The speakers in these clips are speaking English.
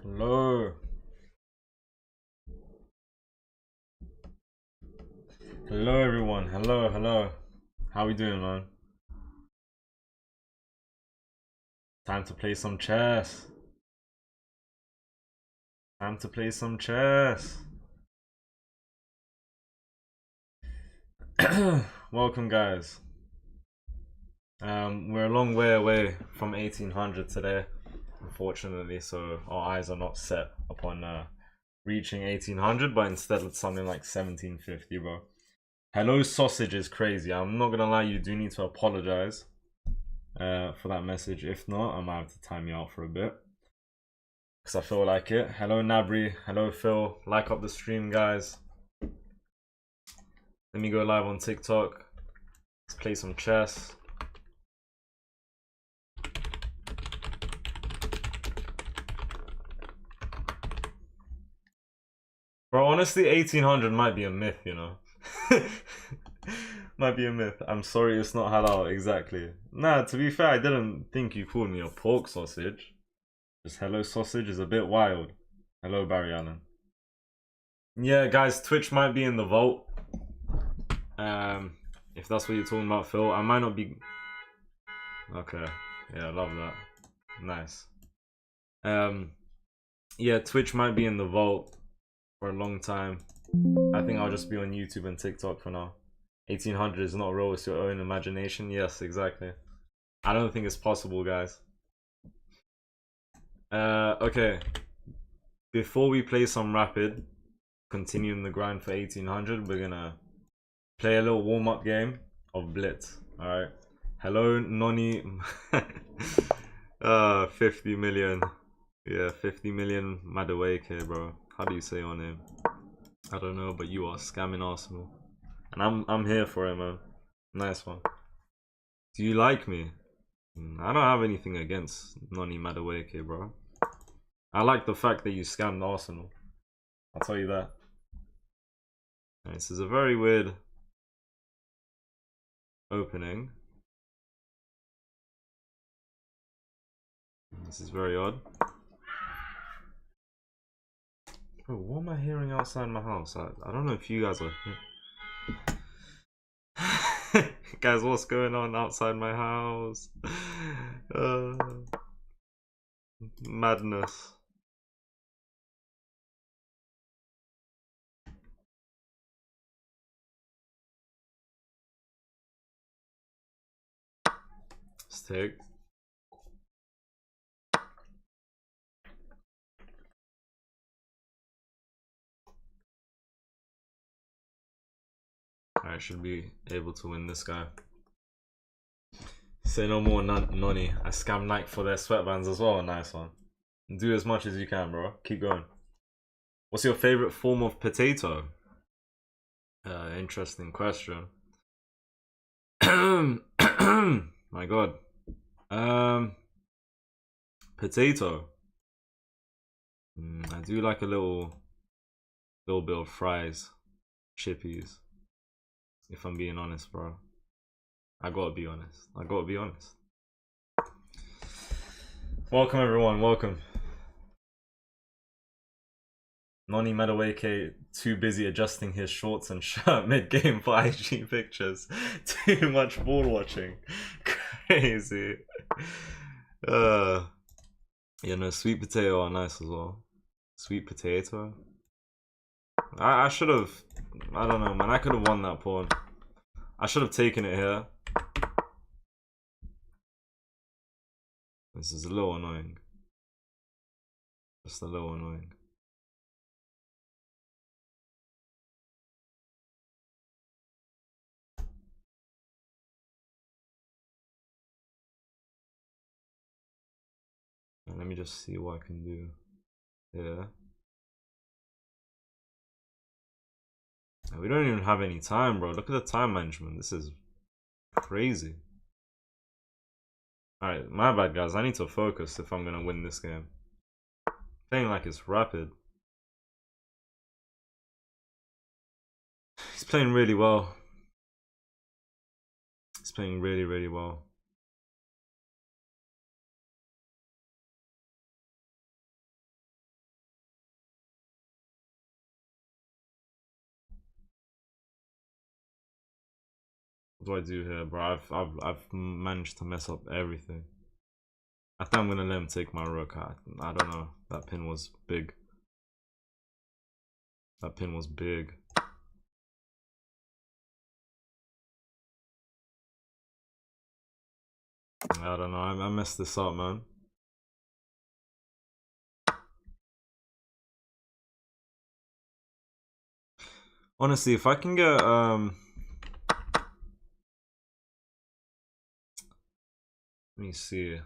Hello. Hello everyone. Hello. How we doing, man? Time to play some chess. Time to play some chess. Welcome guys. We're a long way away from 1800 today, unfortunately, so our eyes are not set upon reaching 1800, but instead it's something like 1750, bro. Hello sausage is crazy. I'm not gonna lie, you do need to apologize for that message. If not, I might have to time you out for a bit, because I feel like it. Hello Nabri, hello Phil. Like up the stream, guys. Let me go live on TikTok. Let's play some chess. Bro, honestly, 1800 might be a myth, you know. Might be a myth. I'm sorry it's not halal, exactly. Nah, to be fair, I didn't think you called me a pork sausage. Just hello sausage is a bit wild. Hello Barry Allen. Yeah, guys, Twitch might be in the vault. If that's what you're talking about, Phil. I might not be... Okay. Yeah, I love that. Nice. Yeah, Twitch might be in the vault for a long time. I think I'll just be on YouTube and TikTok for now. 1800 is not real, it's your own imagination. Yes, exactly. I don't think it's possible, guys. Okay. Before we play some rapid, continuing the grind for 1800, we're gonna play a little warm-up game of blitz. Alright. Hello, Noni. 50 million. Yeah, 50 million Madawake, bro. How do you say your name? I don't know, but you are scamming Arsenal. And I'm here for it, man. Nice one. Do you like me? I don't have anything against Noni Madawake, bro. I like the fact that you scammed Arsenal. I'll tell you that. This is a very weird opening. This is very odd. Bro, what am I hearing outside my house? I don't know if you guys are here. Guys, what's going on outside my house? Madness. Let's take. I should be able to win this guy. Say no more, Noni. I scam Nike for their sweatbands as well. Nice one. Do as much as you can, bro. Keep going. What's your favorite form of potato? Interesting question. My god. Potato. I do like a little bit of fries, chippies. If I'm being honest, bro. I gotta be honest. Welcome everyone, welcome. Noni Madawake too busy adjusting his shorts and shirt mid-game for IG pictures. Too much ball watching. Crazy. Yeah, no, sweet potato are nice as well. Sweet potato. I should have... I don't know, man. I could have won that pawn. I should have taken it here. This is a little annoying. Just a little annoying. Let me just see what I can do here. We don't even have any time, bro. Look at the time management. This is crazy. Alright, my bad, guys. I need to focus if I'm gonna win this game. Playing like it's rapid. He's playing really well. He's playing really, really well. What do I do here, bro? I've managed to mess up everything. I think I'm gonna let him take my rook. I don't know. That pin was big. That pin was big. I don't know. I messed this up, man. Honestly, if I can get let me see.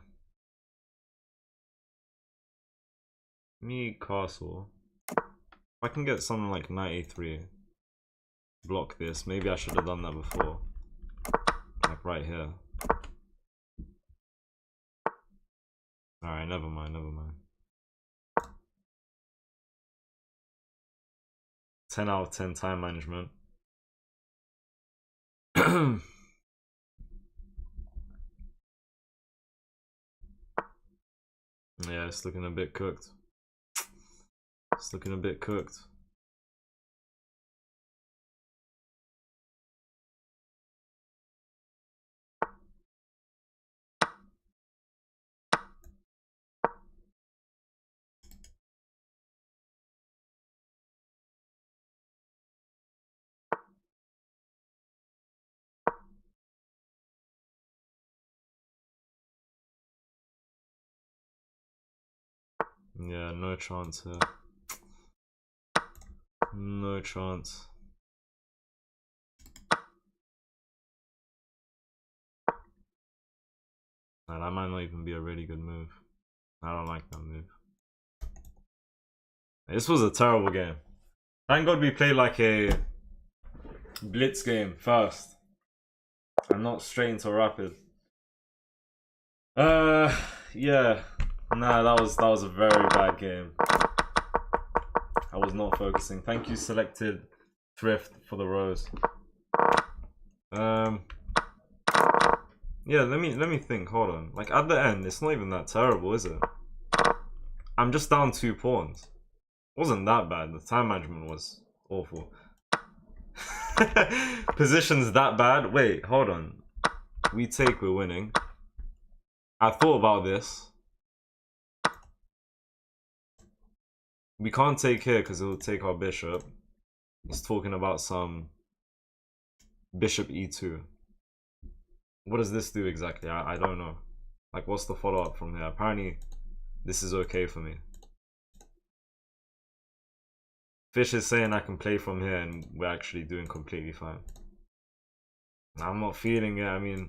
Me castle. If I can get something like knight a3, block this. Maybe I should have done that before. Like right here. Alright, never mind, never mind. 10 out of 10 time management. Yeah, it's looking a bit cooked. It's looking a bit cooked. Yeah, no chance here. No chance. Nah, that might not even be a really good move. I don't like that move. This was a terrible game. Thank God we played like a blitz game first. And not straight into rapid. Yeah. Nah, that was a very bad game. I was not focusing. Thank you, Selected Thrift, for the rose. Yeah, let me think. Hold on. Like at the end, it's not even that terrible, is it? I'm just down 2 pawns. It wasn't that bad. The time management was awful. Positions that bad? Wait, hold on. We take, we're winning. I thought about this. We can't take here because it will take our bishop. He's talking about some bishop e2. What does this do exactly? I don't know. Like, what's the follow-up from here? Apparently, this is okay for me. Fish is saying I can play from here and we're actually doing completely fine. I'm not feeling it. I mean,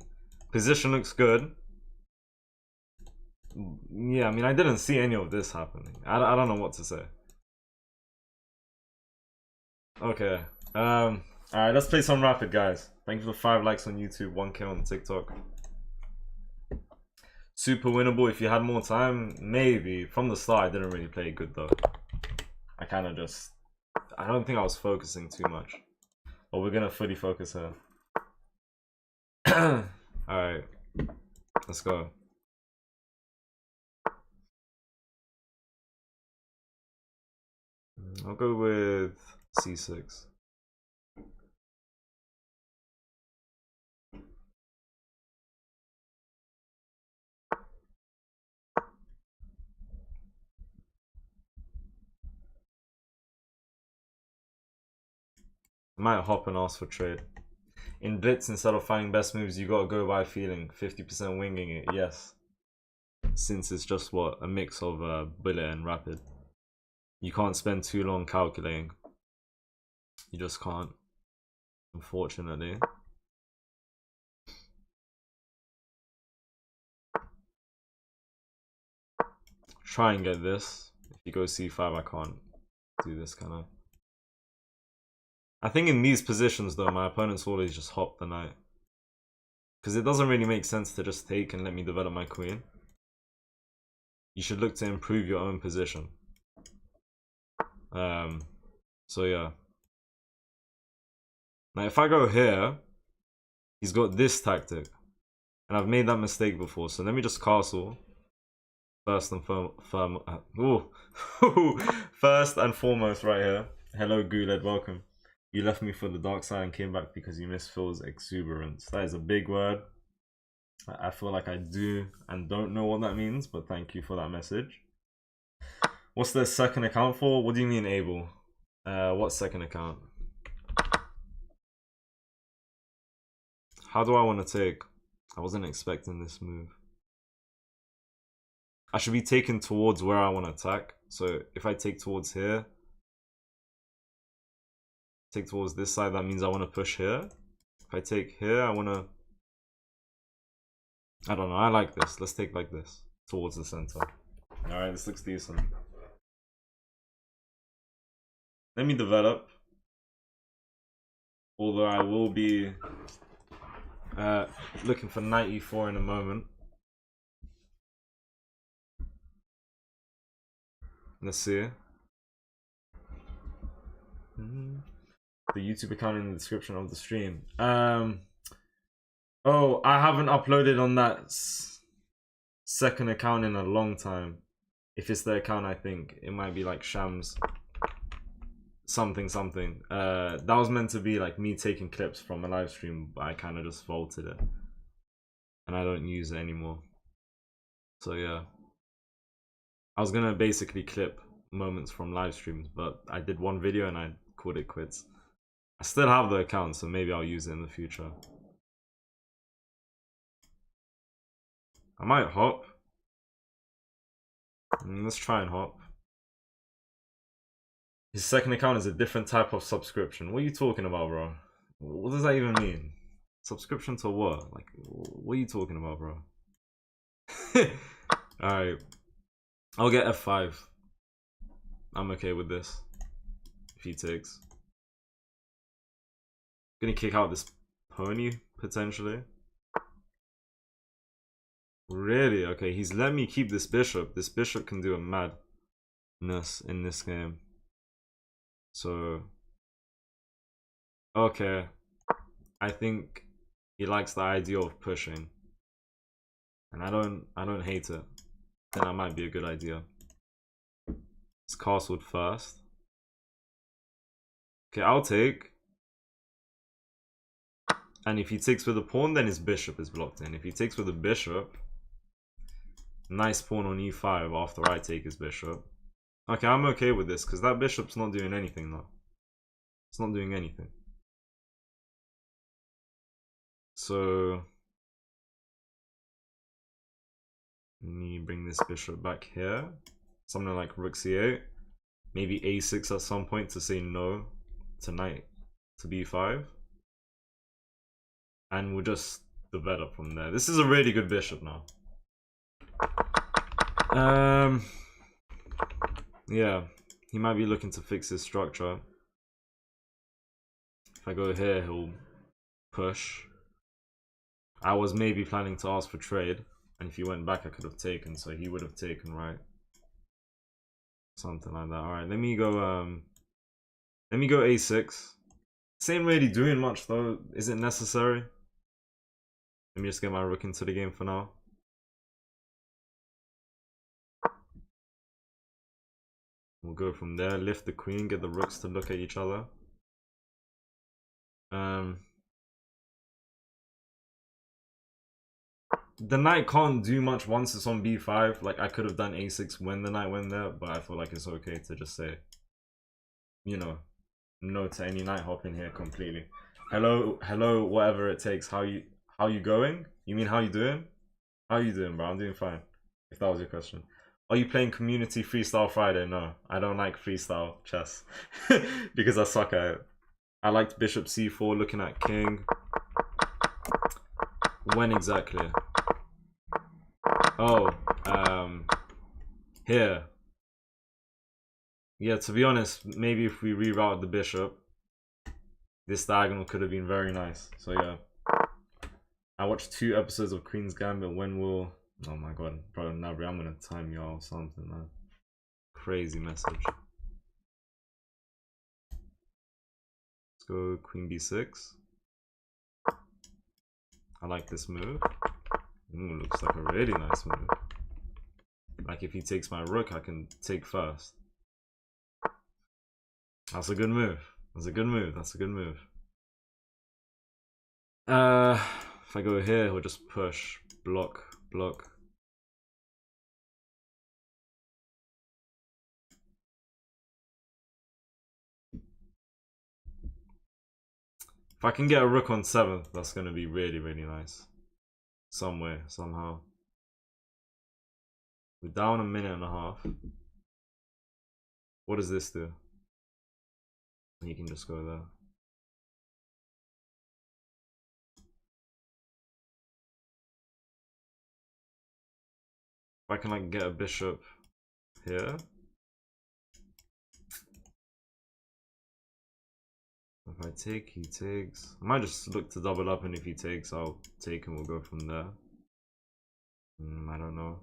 position looks good. Yeah, I mean, I didn't see any of this happening. I don't know what to say. Okay. Alright, let's play some rapid, guys. Thank you for the 5 likes on YouTube, 1K on TikTok. Super winnable if you had more time, maybe. From the start, I didn't really play good though. I kind of just... I don't think I was focusing too much. But we're gonna fully focus here. Alright. Let's go. I'll go with c6. Might hop and ask for trade. In blitz, instead of finding best moves, you gotta go by feeling. 50% winging it, yes. Since it's just what, a mix of bullet and rapid. You can't spend too long calculating. You just can't, unfortunately. Try and get this. If you go c5, I can't do this kind of. I think in these positions though, my opponents always just hop the knight. Because it doesn't really make sense to just take and let me develop my queen. You should look to improve your own position. So yeah. Now if I go here, he's got this tactic. And I've made that mistake before, so let me just castle. First and first and foremost right here. Hello Guled, welcome. You left me for the dark side and came back because you miss Phil's exuberance. That is a big word. I feel like I do and don't know what that means, but thank you for that message. What's their second account for? What do you mean, Abel? What second account? How do I want to take? I wasn't expecting this move. I should be taken towards where I want to attack. So if I take towards here, take towards this side, that means I want to push here. If I take here, I want to... I don't know, I like this. Let's take like this, towards the center. Alright, this looks decent. Let me develop. Although I will be looking for knight e4 in a moment. Let's see. The YouTube account in the description of the stream. Oh, I haven't uploaded on that second account in a long time. If it's the account, I think it might be like Shamz something. That was meant to be like me taking clips from a live stream, but I kind of just vaulted it and I don't use it anymore. So yeah, I was gonna basically clip moments from live streams, but I did one video and I called it quits. I still have the account, so maybe I'll use it in the future. I might hop. Let's try and hop. His second account is a different type of subscription. What are you talking about, bro? What does that even mean? Subscription to what? Like, what are you talking about, bro? Alright. I'll get F5. I'm okay with this. If he takes. Gonna kick out this pony, potentially. Really? Okay, he's let me keep this bishop. This bishop can do a madness in this game. So, okay. I think he likes the idea of pushing. And I don't hate it. Then that might be a good idea. It's castled first. Okay, I'll take. And if he takes with a pawn, then his bishop is blocked in. If he takes with a bishop, nice pawn on e5 after I take his bishop. Okay, I'm okay with this because that bishop's not doing anything though. It's not doing anything. So let me bring this bishop back here. Something like rook c8. Maybe a6 at some point to say no to knight to b5. And we'll just develop from there. This is a really good bishop now. Yeah, he might be looking to fix his structure. If I go here, he'll push. I was maybe planning to ask for trade, and if he went back, I could have taken, so he would have taken, right? Something like that. All right, let me go a6. This ain't really doing much though. Is it necessary? Let me just get my rook into the game for now. We'll go from there, lift the queen, get the rooks to look at each other. The knight can't do much once it's on b5. Like, I could have done a6 when the knight went there, but I feel like it's okay to just say, you know, no to any knight hopping here completely. Hello, whatever it takes. How you going? You mean how you doing? How you doing, bro? I'm doing fine. If that was your question. Are you playing Community Freestyle Friday? No, I don't like freestyle chess because I suck at it. I liked Bishop C4, looking at King. When exactly? Oh, here. Yeah, to be honest, maybe if we reroute the bishop, this diagonal could have been very nice. So yeah. I watched 2 episodes of Queen's Gambit. When will... Oh my god, bro, Nabri, I'm gonna time you all something, man. Crazy message. Let's go Queen B6. I like this move. Ooh, looks like a really nice move. Like, if he takes my rook, I can take first. That's a good move. That's a good move. That's a good move. If I go here, he'll just push, block, block. If I can get a rook on 7th, that's going to be really, really nice. Some way, somehow. We're down a minute and a half. What does this do? He can just go there. If I can like get a bishop here. If I take, he takes. I might just look to double up, and if he takes, I'll take and we'll go from there. I don't know.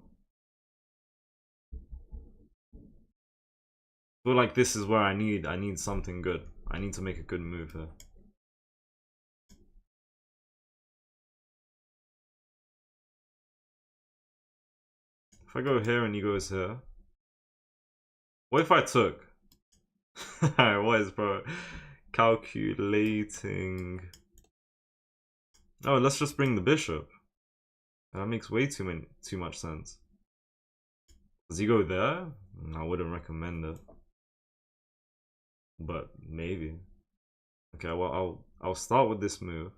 I feel like this is where I need something good. I need to make a good move here. If I go here and he goes here. What if I took? What is, bro? Calculating. Oh, let's just bring the bishop. That makes way too much sense. Does he go there? I wouldn't recommend it. But maybe. Okay, well I'll start with this move.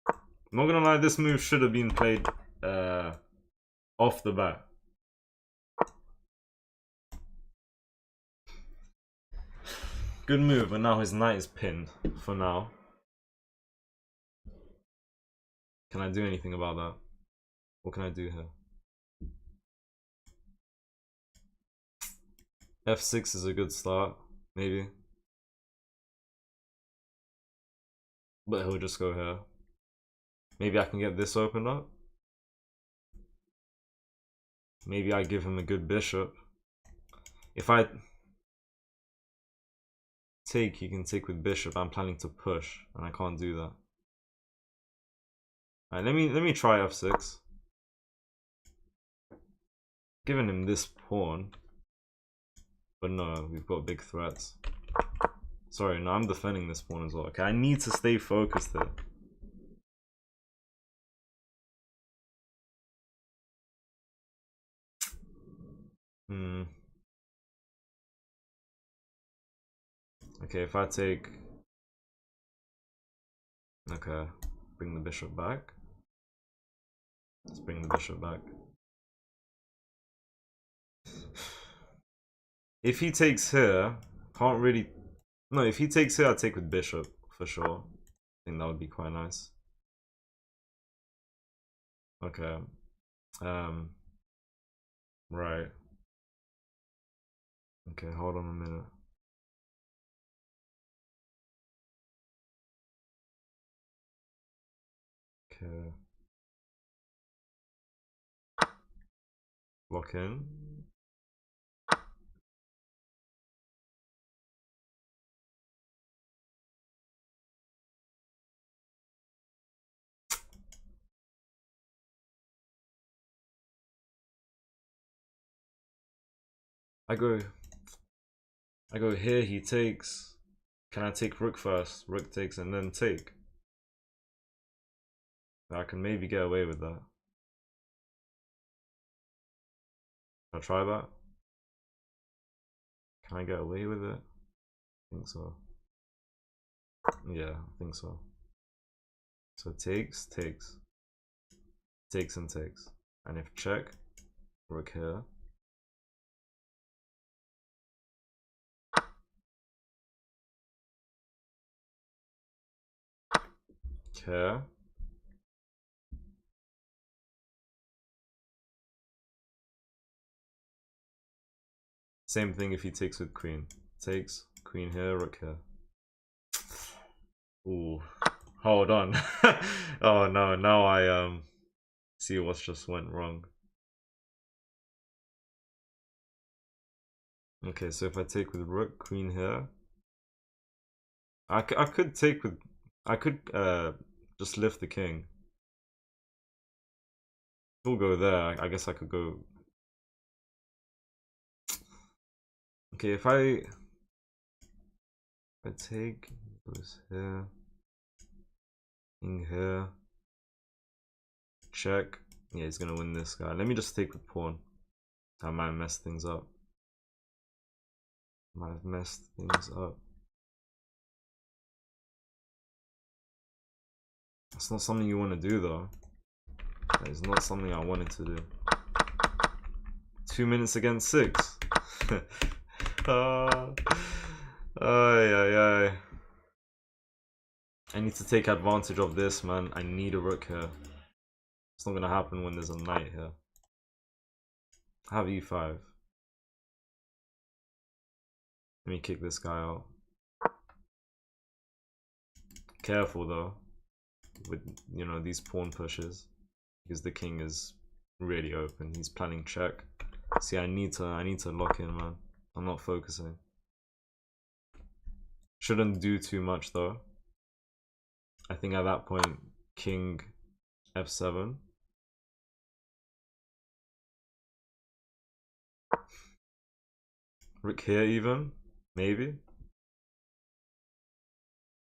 I'm not gonna lie, this move should have been played off the bat. Good move, but now his knight is pinned for now. Can I do anything about that? What can I do here? F6 is a good start, maybe. But he'll just go here. Maybe I can get this opened up. Maybe I give him a good bishop. If I take, he can take with bishop. I'm planning to push, and I can't do that. Alright, let me try f6. Giving him this pawn. But no, we've got big threats. Sorry, no, I'm defending this pawn as well. Okay, I need to stay focused here. Okay, if I take... Okay, bring the bishop back. Let's bring the bishop back. If he takes here, can't really... No, if he takes here, I'll take with bishop, for sure. I think that would be quite nice. Okay. Right. Okay, hold on a minute. Okay. Lock in. I go here, he takes. Can I take rook first? Rook takes and then take. I can maybe get away with that. I'll try that. Can I get away with it? I think so. Yeah, I think so. So takes, takes. Takes and takes. And if check, rook here. Okay. Same thing if he takes with queen. Takes, queen here, rook here. Ooh, hold on. Oh no, now I see what's just went wrong. Okay, so if I take with rook, queen here, I could take with, I could just lift the king. We'll go there. I guess I could go. Okay, if I take goes here, king here, check. Yeah, he's gonna win this guy. Let me just take the pawn. I might mess things up. Might have messed things up. That's not something you want to do though. That is not something I wanted to do. 2 minutes against 6. Ay, ay, ay. I need to take advantage of this, man. I need a rook here. It's not gonna happen when there's a knight here. I have e5. Let me kick this guy out. Careful though with, you know, these pawn pushes, because the king is really open. He's planning check. See, I need to lock in, man. I'm not focusing. Shouldn't do too much though. I think at that point, king f7. Rook here even, maybe.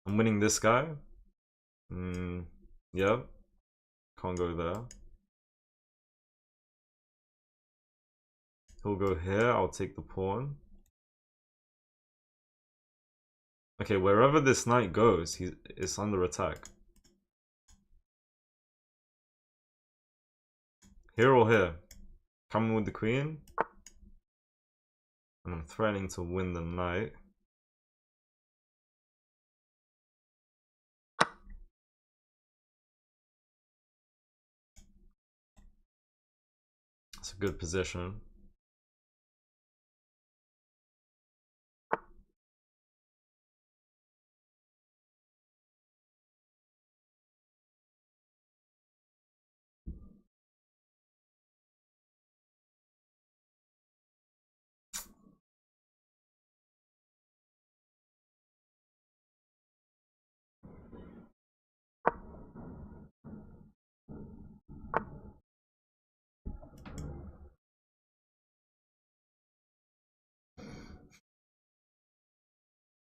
I'm winning this guy. Yeah. Can't go there. He'll go here, I'll take the pawn. Okay, wherever this knight goes, it's under attack. Here or here? Coming with the queen. And I'm threatening to win the knight. It's a good position.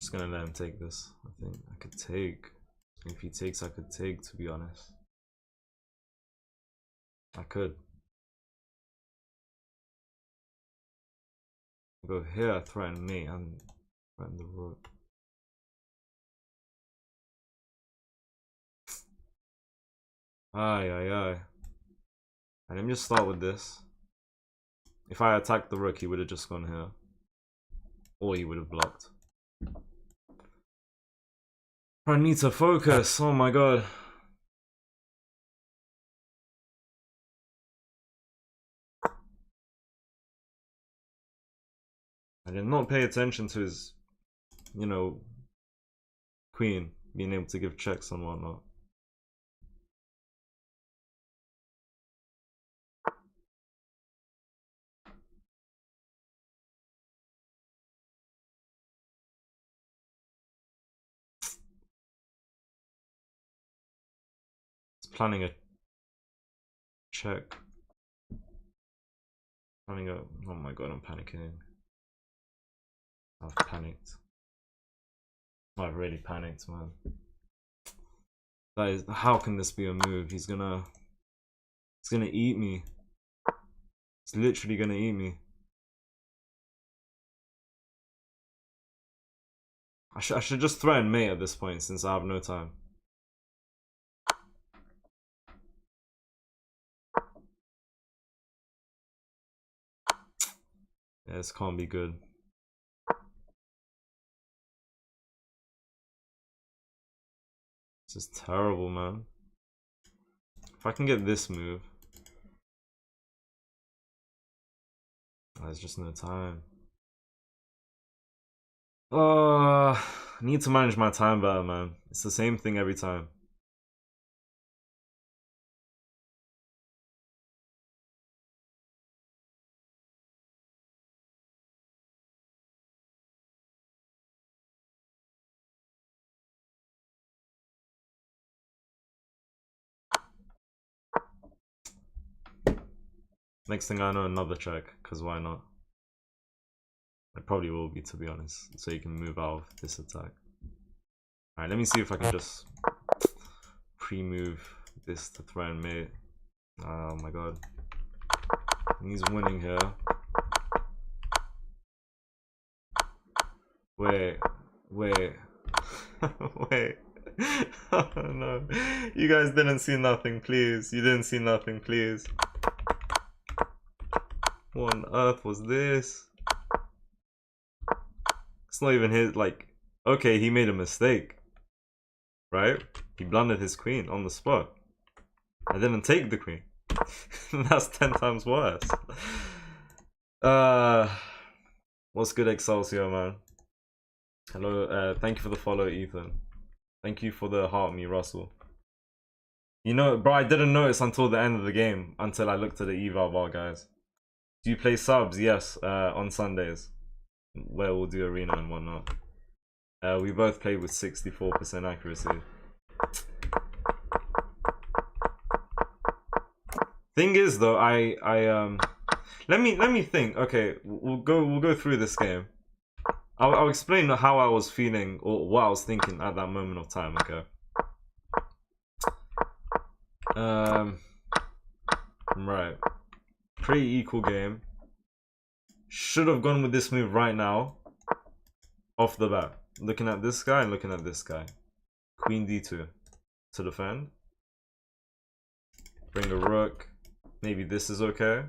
Just gonna let him take this. I think I could take. If he takes, I could take, to be honest. I could. Go here, threaten me, and threaten the rook. Aye, aye, aye. And let me just start with this. If I attacked the rook, he would have just gone here. Or he would have blocked. I need to focus. Oh my god. I did not pay attention to his, you know, queen being able to give checks and whatnot. It's planning a check. Planning a. Oh my god, I'm panicking. I've panicked. I've really panicked, man. That is. How can this be a move? He's gonna eat me. He's literally gonna eat me. I should just threaten mate at this point, since I have no time. Yeah, this can't be good. This is terrible, man. If I can get this move. There's just no time. I need to manage my time better, man. It's the same thing every time. Next thing I know, another check, because why not? It probably will be, to be honest, so you can move out of this attack. Alright, let me see if I can just pre-move this to threaten mate. Oh my god. He's winning here. Wait. Wait. Oh no. You guys didn't see nothing, please. You didn't see nothing, please. What on earth was this? It's not even his, like, okay, he made a mistake. Right? He blundered his queen on the spot. I didn't take the queen. That's 10 times worse. What's good, Excelsior, man? Hello, thank you for the follow, Ethan. Thank you for the heart me, Russell. You know, bro, I didn't notice until the end of the game, until I looked at the eval bar, guys. Do you play subs? Yes, on Sundays, where we'll do arena and whatnot. We both played with 64% accuracy. Thing is, though, let me think. Okay, we'll go through this game. I'll explain how I was feeling or what I was thinking at that moment of time. Okay. Right. Pretty equal game. Should have gone with this move right now. Off the bat. Looking at this guy and looking at this guy. Queen d2 to defend. Bring a rook. Maybe this is okay.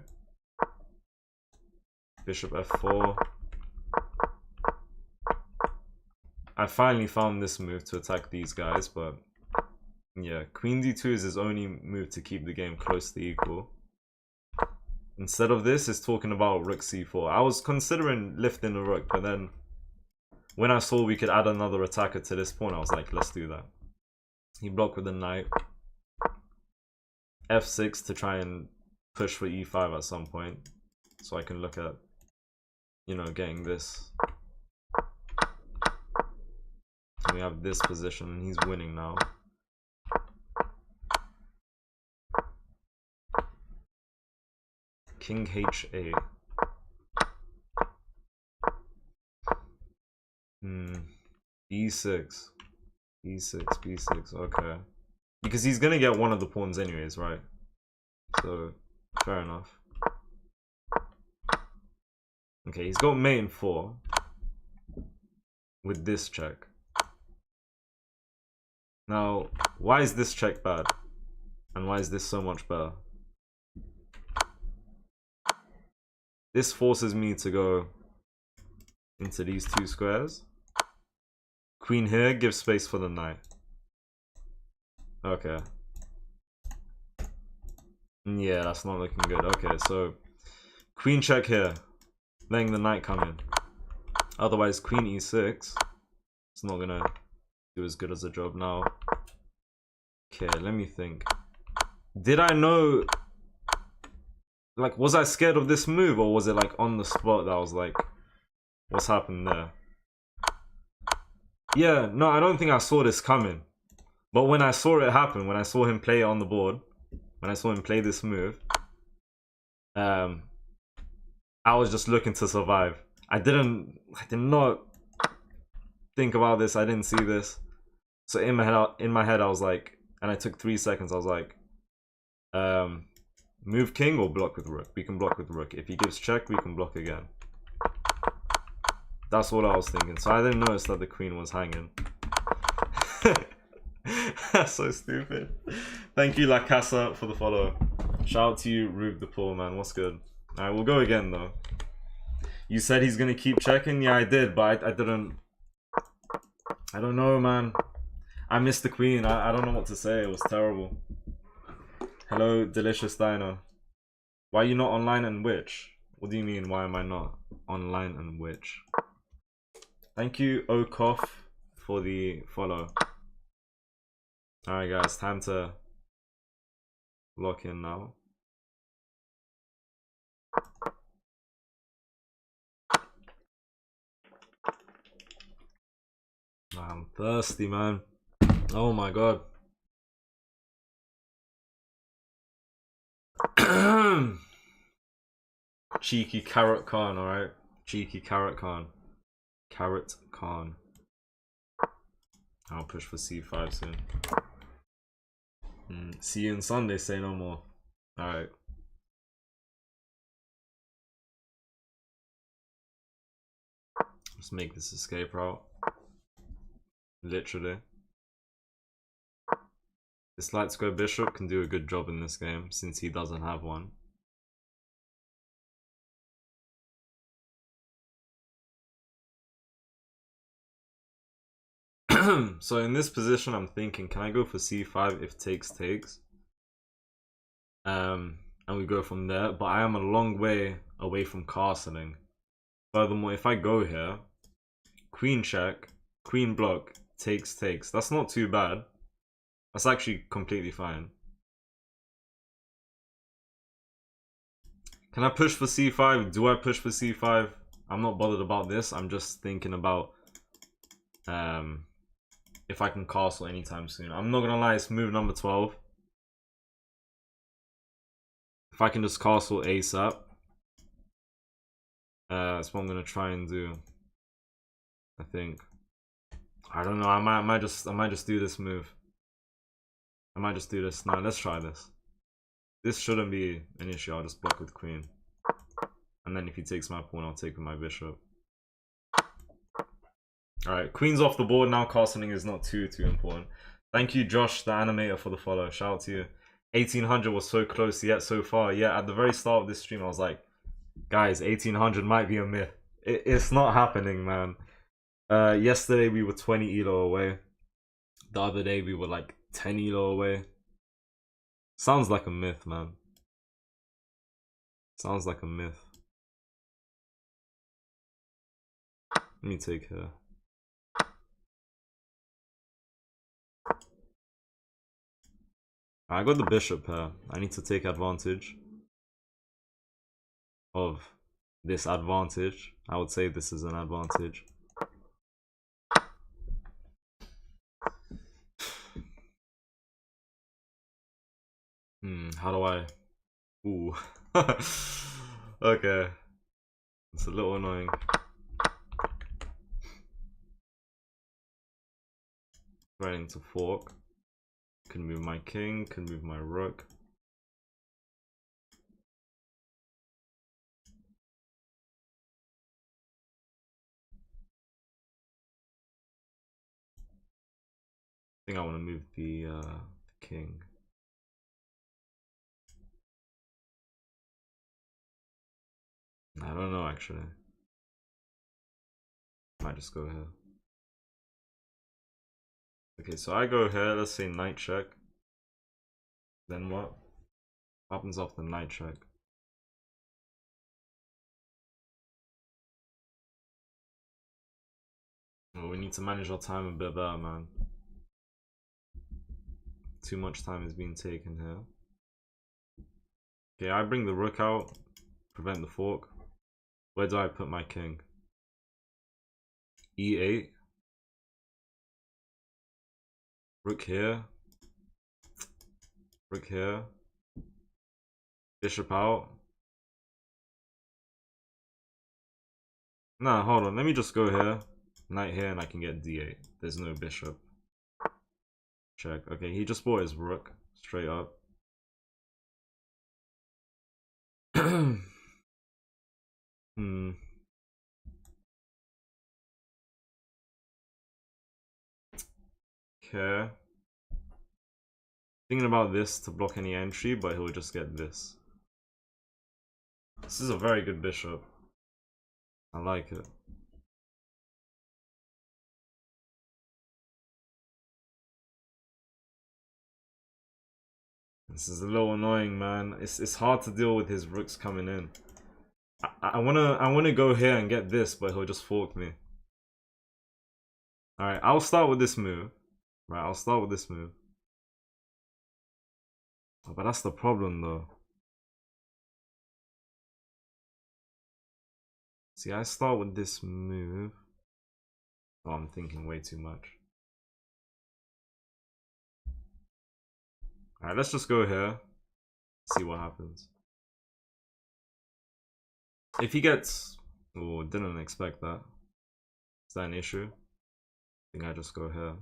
Bishop f4. I finally found this move to attack these guys, but yeah, Queen d2 is his only move to keep the game close to equal. Instead of this, it's talking about rook c4. I was considering lifting the rook, but then when I saw we could add another attacker to this pawn, I was like, let's do that. He blocked with the knight. f6 to try and push for e5 at some point, so I can look at, you know, getting this. So we have this position, and he's winning now. King h8. e6. e6, b6, okay. Because he's gonna get one of the pawns anyways, right? So, fair enough. Okay, he's got mate in 4. With this check. Now, why is this check bad? And why is this so much better? This forces me to go into these two squares. Queen here gives space for the knight. Okay. Yeah, that's not looking good. Okay, so queen check here. Letting the knight come in. Otherwise, queen e6. It's not gonna do as good as a job now. Okay, let me think. Did I know... Like, was I scared of this move, or was it like on the spot that I was like, what's happened there? Yeah, no, I don't think I saw this coming. But when I saw it happen, when I saw him play it on the board, when I saw him play this move, I was just looking to survive. I did not think about this. I didn't see this. So in my head, I was like, and I took 3 seconds. I was like, move king or block with rook. We can block with rook. If he gives check, we can block again. That's what I was thinking. So I didn't notice that the queen was hanging. That's so stupid. Thank you, La Casa, for the follow. Shout out to you, Rube the Poor man. What's good? Alright, we'll go again though. You said he's gonna keep checking? Yeah, I did, but I didn't. I don't know, man. I missed the queen. I don't know what to say. It was terrible. Hello, Delicious Dino. Why are you not online and which? What do you mean, why am I not online and which? Thank you, Okoff, for the follow. Alright guys, time to lock in now. I'm thirsty, man. Oh my god. Cheeky carrot Khan, alright? Cheeky Carrot Khan. Carrot Khan. I'll push for c5 soon. See you on Sunday, say no more. Alright. Let's make this escape route. Literally. This light square bishop can do a good job in this game since he doesn't have one. So in this position I'm thinking, can I go for c5 if takes? And we go from there, but I am a long way away from castling. Furthermore, if I go here, queen check, queen block, takes. That's not too bad. That's actually completely fine. Can I push for c5? Do I push for c5? I'm not bothered about this. I'm just thinking about if I can castle anytime soon. I'm not gonna lie, it's move number 12. If I can just castle ASAP, that's what I'm gonna try and do. I think. I don't know. I might just do this move. I might just do this. No, let's try this. This shouldn't be an issue. I'll just block with queen, and then if he takes my pawn, I'll take with my bishop. All right, queen's off the board now. Castling is not too important. Thank you, Josh, the animator, for the follow. Shout out to you. 1800 was so close yet so far. Yeah, at the very start of this stream, I was like, guys, 1800 might be a myth. It's not happening, man. Yesterday we were 20 elo away. The other day we were like 10 elo away. Sounds like a myth, man. Sounds like a myth. Let me take her. I got the bishop here. I need to take advantage of this advantage. I would say this is an advantage. How do I... Ooh. Okay. It's a little annoying. Right into fork. Can move my king, can move my rook. I think I want to move the king. I don't know actually. Might just go here. Okay, so I go here, let's say knight check. Then what happens after knight check? Well, we need to manage our time a bit better, man. Too much time is being taken here. Okay, I bring the rook out, prevent the fork. Where do I put my king? E8. Rook here. Rook here. Bishop out. Nah, hold on. Let me just go here. Knight here and I can get d8. There's no bishop. Check. Okay, he just bought his rook. Straight up. Okay. Thinking about this to block any entry, but he'll just get this. This is a very good bishop. I like it. This is a little annoying, man. It's hard to deal with his rooks coming in. I wanna go here and get this, but he'll just fork me. Alright, I'll start with this move. Right, I'll start with this move. Oh, but that's the problem though. See, I start with this move. Oh, I'm thinking way too much. Alright, let's just go here. See what happens. If he gets Oh, didn't expect that. Is that an issue? I think I just go here.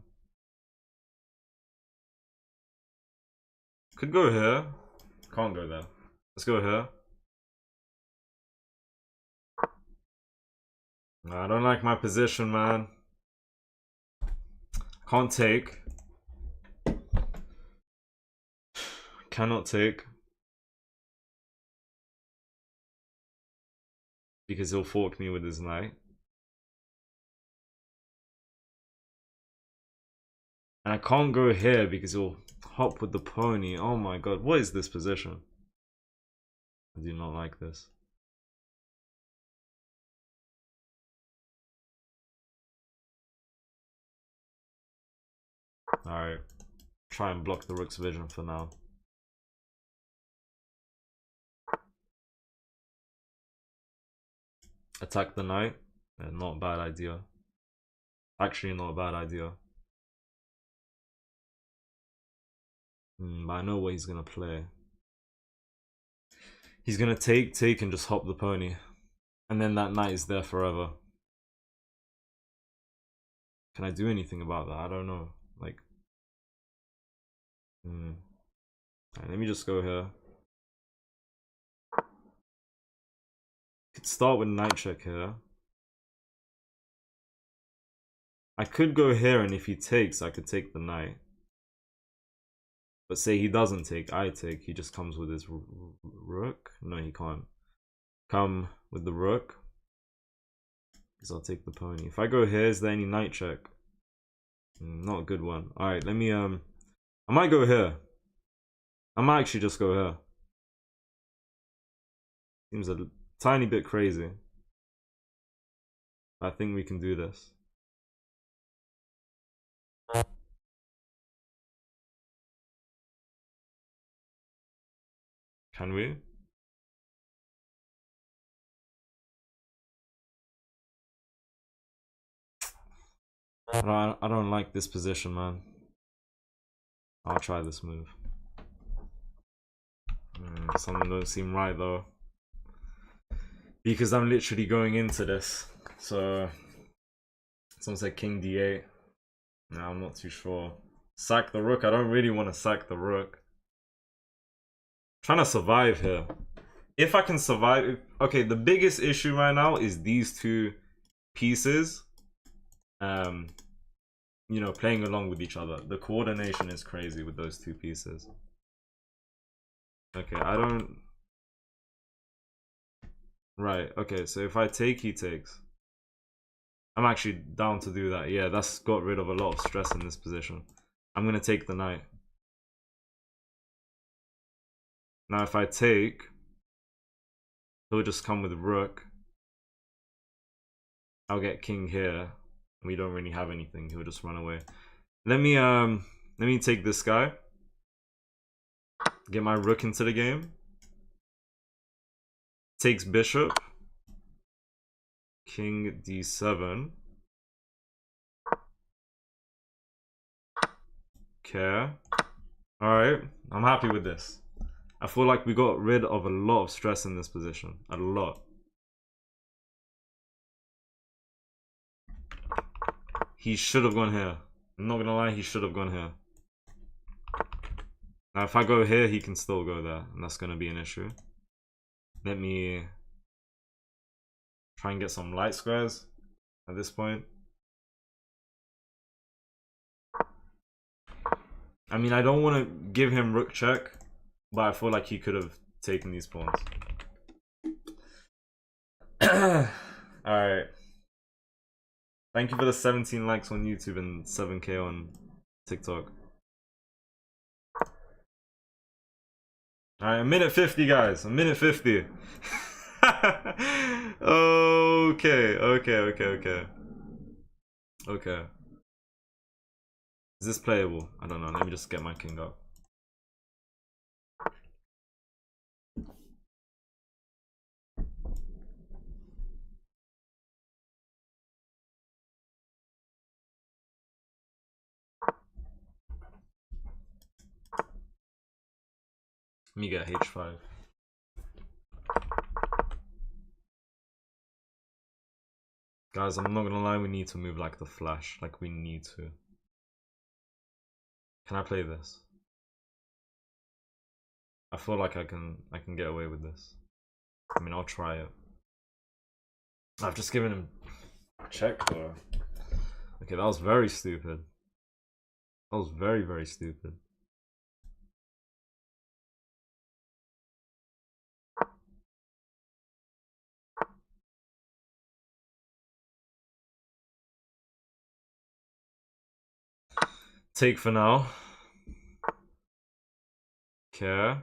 Could go here. Can't go there. Let's go here. I don't like my position, man. Can't take. Cannot take. Because he'll fork me with his knight. And I can't go here because he'll hop with the pony. Oh my god, what is this position? I do not like this. Alright. Try and block the rook's vision for now. Attack the knight. Yeah, not a bad idea. Actually, not a bad idea. But I know what he's gonna play. He's gonna take, and just hop the pony. And then that knight is there forever. Can I do anything about that? I don't know. Like... Right, let me just go here. Could start with knight check here. I could go here, and if he takes, I could take the knight. But say he doesn't take, I take. He just comes with his rook. No, he can't come with the rook. Because I'll take the pony. If I go here, is there any knight check? Not a good one. Alright, let me, I might go here. I might actually just go here. Seems a tiny bit crazy. I think we can do this. Can we? I don't like this position, man. I'll try this move. Something don't seem right though. Because I'm literally going into this. So someone said king d8. No, I'm not too sure. Sack the rook. I don't really want to sack the rook. I'm trying to survive here. If I can survive... Okay, the biggest issue right now is these two pieces. You know, playing along with each other. The coordination is crazy with those two pieces. Okay, I don't... Right, okay, so if I take, he takes. I'm actually down to do that. Yeah, that's got rid of a lot of stress in this position. I'm gonna take the knight. Now if I take, he'll just come with rook. I'll get king here. We don't really have anything. He'll just run away. Let me take this guy. Get my rook into the game. Takes bishop. King d7. Okay. Alright. I'm happy with this. I feel like we got rid of a lot of stress in this position. A lot. He should have gone here. I'm not gonna lie, he should have gone here. Now if I go here, he can still go there. And that's gonna be an issue. Let me try and get some light squares at this point. I mean, I don't want to give him rook check, but I feel like he could have taken these pawns. Alright. Thank you for the 17 likes on YouTube and 7k on TikTok. Alright, a minute 50, guys. A minute 50. Okay. Is this playable? I don't know. Let me just get my king up. Let me get h5. Guys, I'm not gonna lie, we need to move like the Flash. Like, we need to. Can I play this? I feel like I can get away with this. I mean, I'll try it. I've just given him a check though. Okay, that was very stupid. That was very, very stupid. Take for now. Care.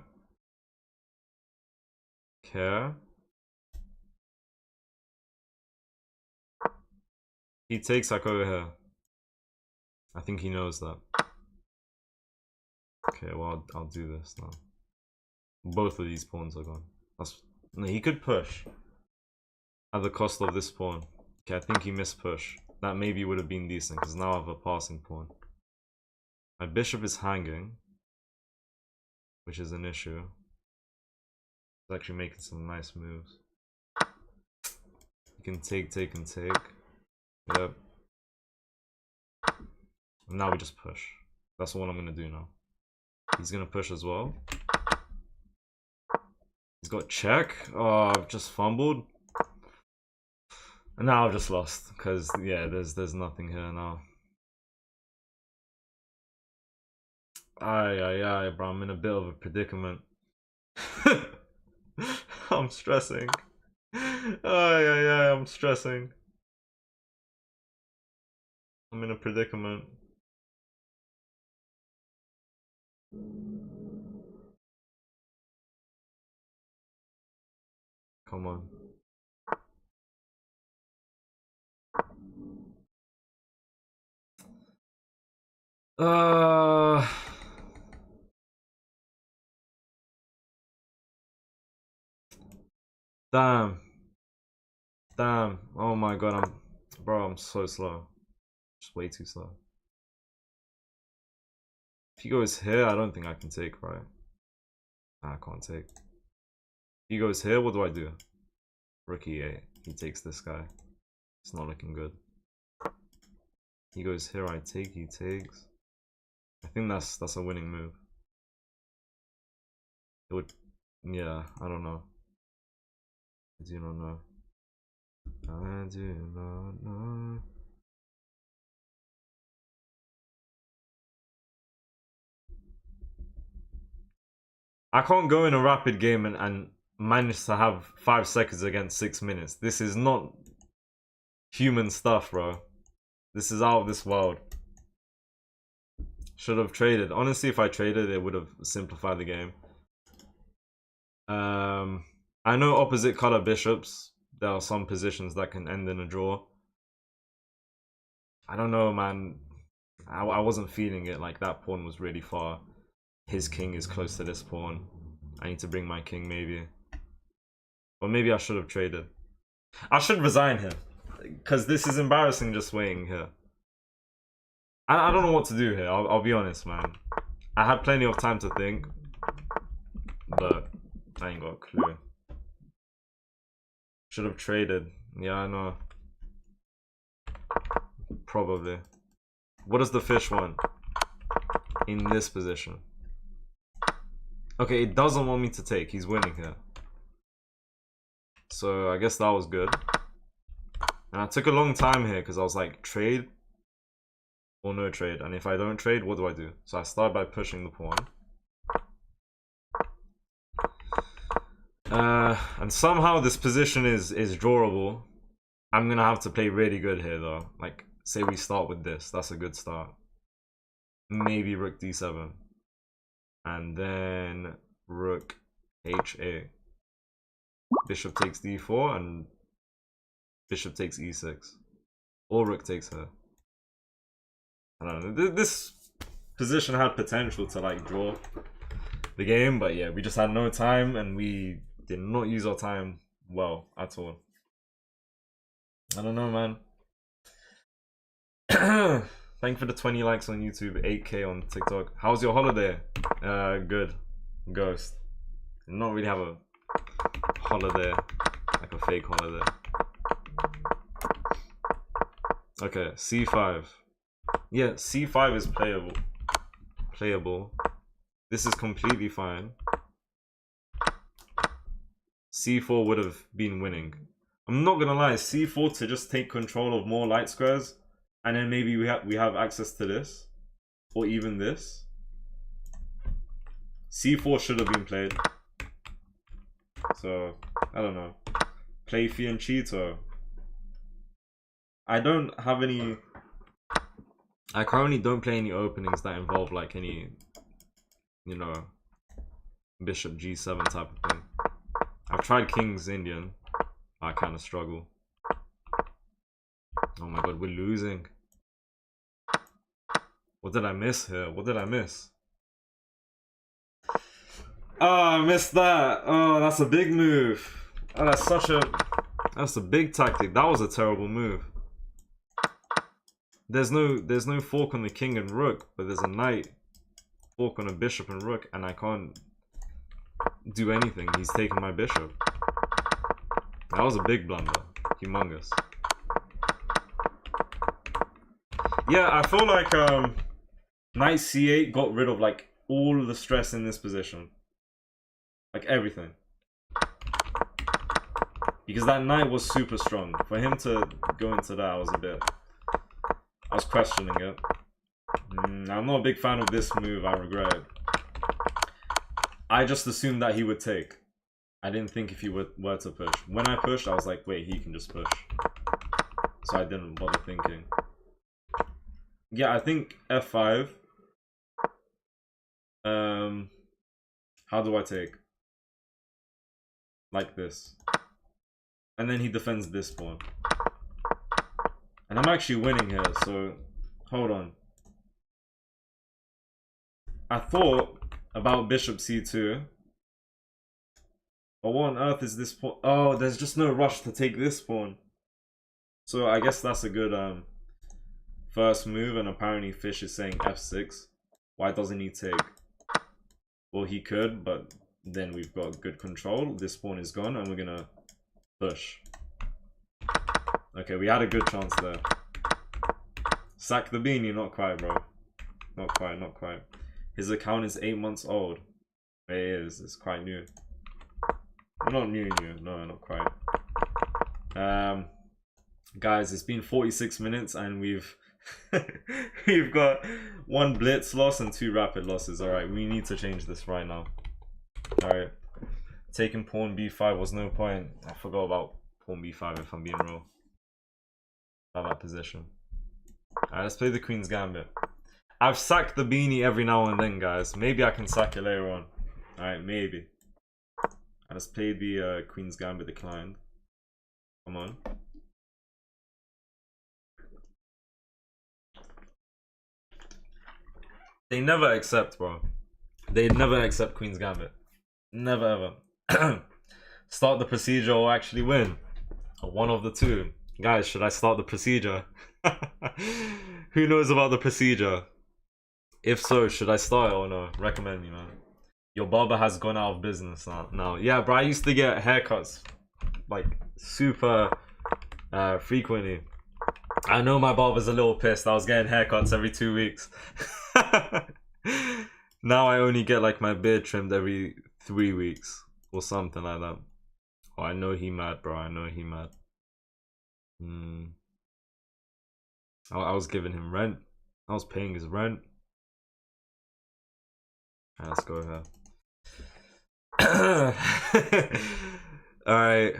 He takes like over here. I think he knows that. Okay, well, I'll do this now. Both of these pawns are gone. No, he could push at the cost of this pawn. Okay, I think he missed push. That maybe would have been decent because now I have a passing pawn. My bishop is hanging, which is an issue. He's actually making some nice moves. You can take, and take. Yep. And now we just push. That's what I'm gonna do now. He's gonna push as well. He's got check. Oh, I've just fumbled. And now I've just lost. Because, yeah, there's nothing here now. Aye, bro. I'm in a bit of a predicament. I'm stressing. I'm stressing. I'm in a predicament. Come on. Damn. Oh my god, I'm so slow. Just way too slow. If he goes here, I don't think I can take, right? Nah, I can't take. If he goes here, what do I do? Rook E8. He takes this guy. It's not looking good. He goes here, I take, he takes. I think that's a winning move. It would, yeah, I don't know. I do not know. I do not know. I can't go in a rapid game and manage to have 5 seconds against 6 minutes. This is not human stuff, bro. This is out of this world. Should have traded. Honestly, if I traded, it would have simplified the game. I know opposite color bishops. There are some positions that can end in a draw. I don't know, man. I wasn't feeling it. Like, that pawn was really far. His king is close to this pawn. I need to bring my king, maybe. Or maybe I should have traded. I should resign here. Because this is embarrassing just waiting here. I don't know what to do here. I'll be honest, man. I had plenty of time to think. But I ain't got a clue. Should have traded. Yeah, I know. Probably. What does the fish want? In this position. Okay, it doesn't want me to take. He's winning here. So I guess that was good. And I took a long time here because I was like, trade or no trade. And if I don't trade, what do I do? So I start by pushing the pawn. And somehow this position is drawable. I'm gonna have to play really good here though. Like, say we start with this. That's a good start. Maybe rook d7. And then rook h8. Bishop takes d4 and bishop takes e6. Or rook takes her. I don't know. This position had potential to like draw the game, but yeah, we just had no time and we did not use our time well at all. I don't know, man. Thank you for the 20 likes on YouTube, 8k on TikTok. How's your holiday? Good. Ghost. Did not really have a holiday, like a fake holiday. Okay, c5. Yeah, c5 is playable. This is completely fine. c4 would have been winning. I'm not gonna lie, c4 to just take control of more light squares, and then maybe we have access to this, or even this. c4 should have been played. So I don't know. Play fianchetto. I don't have any. I currently don't play any openings that involve like any, you know, bishop g7 type of thing. I've tried king's Indian. I kind of struggle. Oh my god, we're losing. What did I miss here? What did I miss? Oh, I missed that. Oh, that's a big move. Oh, that's a big tactic. That was a terrible move. There's no fork on the king and rook, but there's a knight, fork on a bishop and rook, and I can't do anything. He's taking my bishop. That was a big blunder. Humongous. Yeah, I feel like knight c8 got rid of like all the stress in this position. Like everything. Because that knight was super strong. For him to go into that, I was questioning it. I'm not a big fan of this move, I regret it. I just assumed that he would take. I didn't think if he were to push. When I pushed, I was like, wait, he can just push. So I didn't bother thinking. Yeah, I think f5. How do I take? Like this. And then he defends this pawn. And I'm actually winning here, so hold on. I thought about bishop c2. But what on earth is this pawn? Oh, there's just no rush to take this pawn. So I guess that's a good first move, and apparently Fish is saying f6. Why doesn't he take? Well, he could, but then we've got good control. This pawn is gone, and we're gonna push. Okay, we had a good chance there. Sack the beanie, not quite, bro. Not quite, not quite. His account is 8 months old. It is, it's quite new. Not new, no, not quite. Guys, it's been 46 minutes and we've we've got 1 blitz loss and 2 rapid losses. Alright, we need to change this right now. Alright. Taking pawn b5 was no point. I forgot about pawn b5 if I'm being real. About that position. Alright, let's play the Queen's Gambit. I've sacked the beanie every now and then, guys. Maybe I can sack it later on. Alright, maybe. I just played the Queen's Gambit declined. Come on. They never accept, bro. They never accept Queen's Gambit. Never ever. Start the procedure or actually win. One of the two. Guys, should I start the procedure? Who knows about the procedure? If so, should I start it or no? Recommend me, man. Your barber has gone out of business now. Yeah, bro, I used to get haircuts like super frequently. I know my barber's a little pissed. I was getting haircuts every 2 weeks. Now I only get like my beard trimmed every 3 weeks or something like that. Oh, I know he mad, bro. I know he mad. I was giving him rent. I was paying his rent. Right, let's go here. Alright.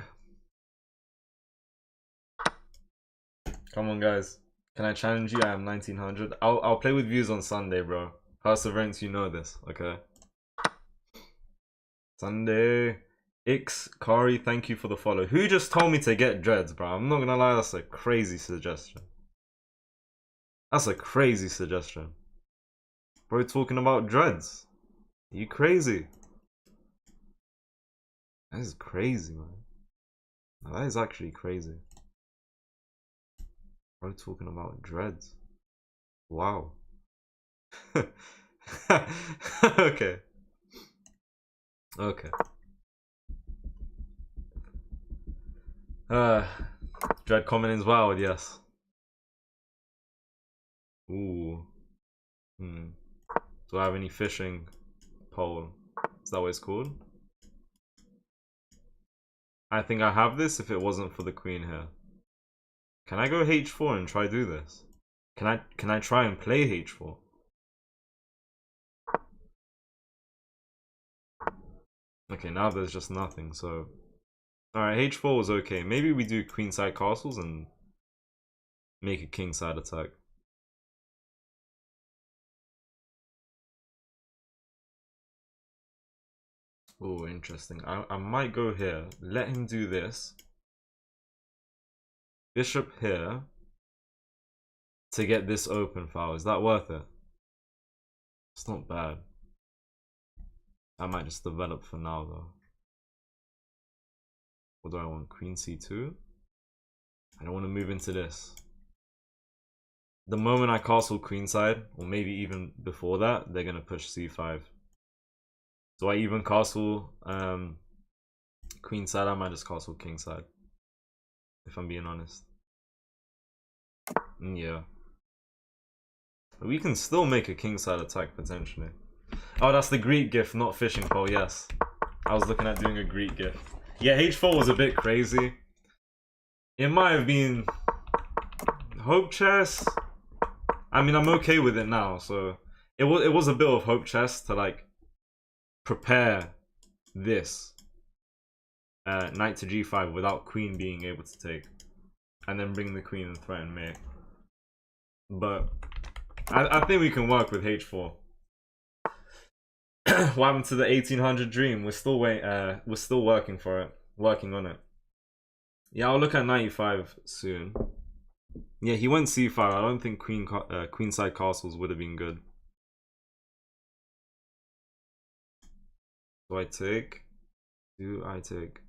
Come on, guys. Can I challenge you? I am 1900. I'll play with views on Sunday, bro. Perseverance, you know this, okay? Sunday. Ix, Kari, thank you for the follow. Who just told me to get dreads, bro? I'm not gonna lie, that's a crazy suggestion. That's a crazy suggestion. Bro, talking about dreads. Are you crazy? That is crazy, man. That is actually crazy. Bro, talking about dreads. Wow. Okay. Okay. Dread comment is wild, yes. Ooh. Do I have any fishing pole? Is that what it's called? I think I have this if it wasn't for the queen here. Can I go h4 and try do this? Can I try and play h4? Okay, now there's just nothing, so... Alright, h4 was okay. Maybe we do queenside castles and make a kingside attack. Oh, interesting. I might go here. Let him do this. Bishop here. To get this open foul. Is that worth it? It's not bad. I might just develop for now though. What do I want? Queen c2? I don't want to move into this. The moment I castle queenside, or maybe even before that, they're going to push c5. Do I even castle queenside? I might just castle kingside. If I'm being honest. Yeah. We can still make a kingside attack potentially. Oh, that's the Greek gift, not fishing pole, yes. I was looking at doing a Greek gift. Yeah, h4 was a bit crazy. It might have been hope chess. I mean, I'm okay with it now, so it was a bit of hope chess to like prepare this knight to g5 without queen being able to take, and then bring the queen and threaten mate. But I think we can work with h4. What happened to the 1800 dream? We're still we're still working for it, working on it. Yeah, I'll look at 95 soon. Yeah, he went c5. I don't think queenside castles would have been good. Do I take? Do I take?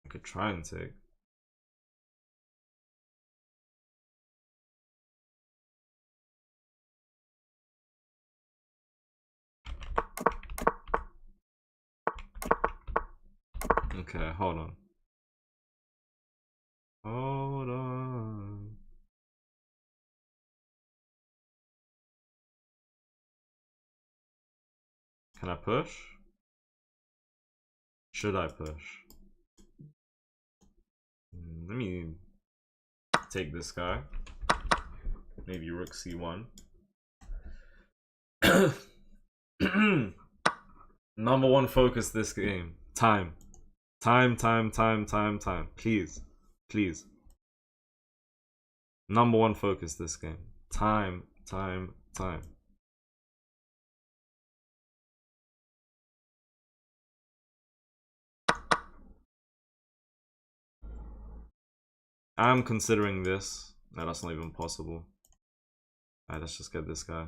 I could try and take. Okay, hold on. Hold on. Can I push? Should I push? Let me take this guy. Maybe rook c1. Number one focus this game. Time. Time. Please. Please. Number one focus this game. Time. I'm considering this. No, that's not even possible. Alright, let's just get this guy.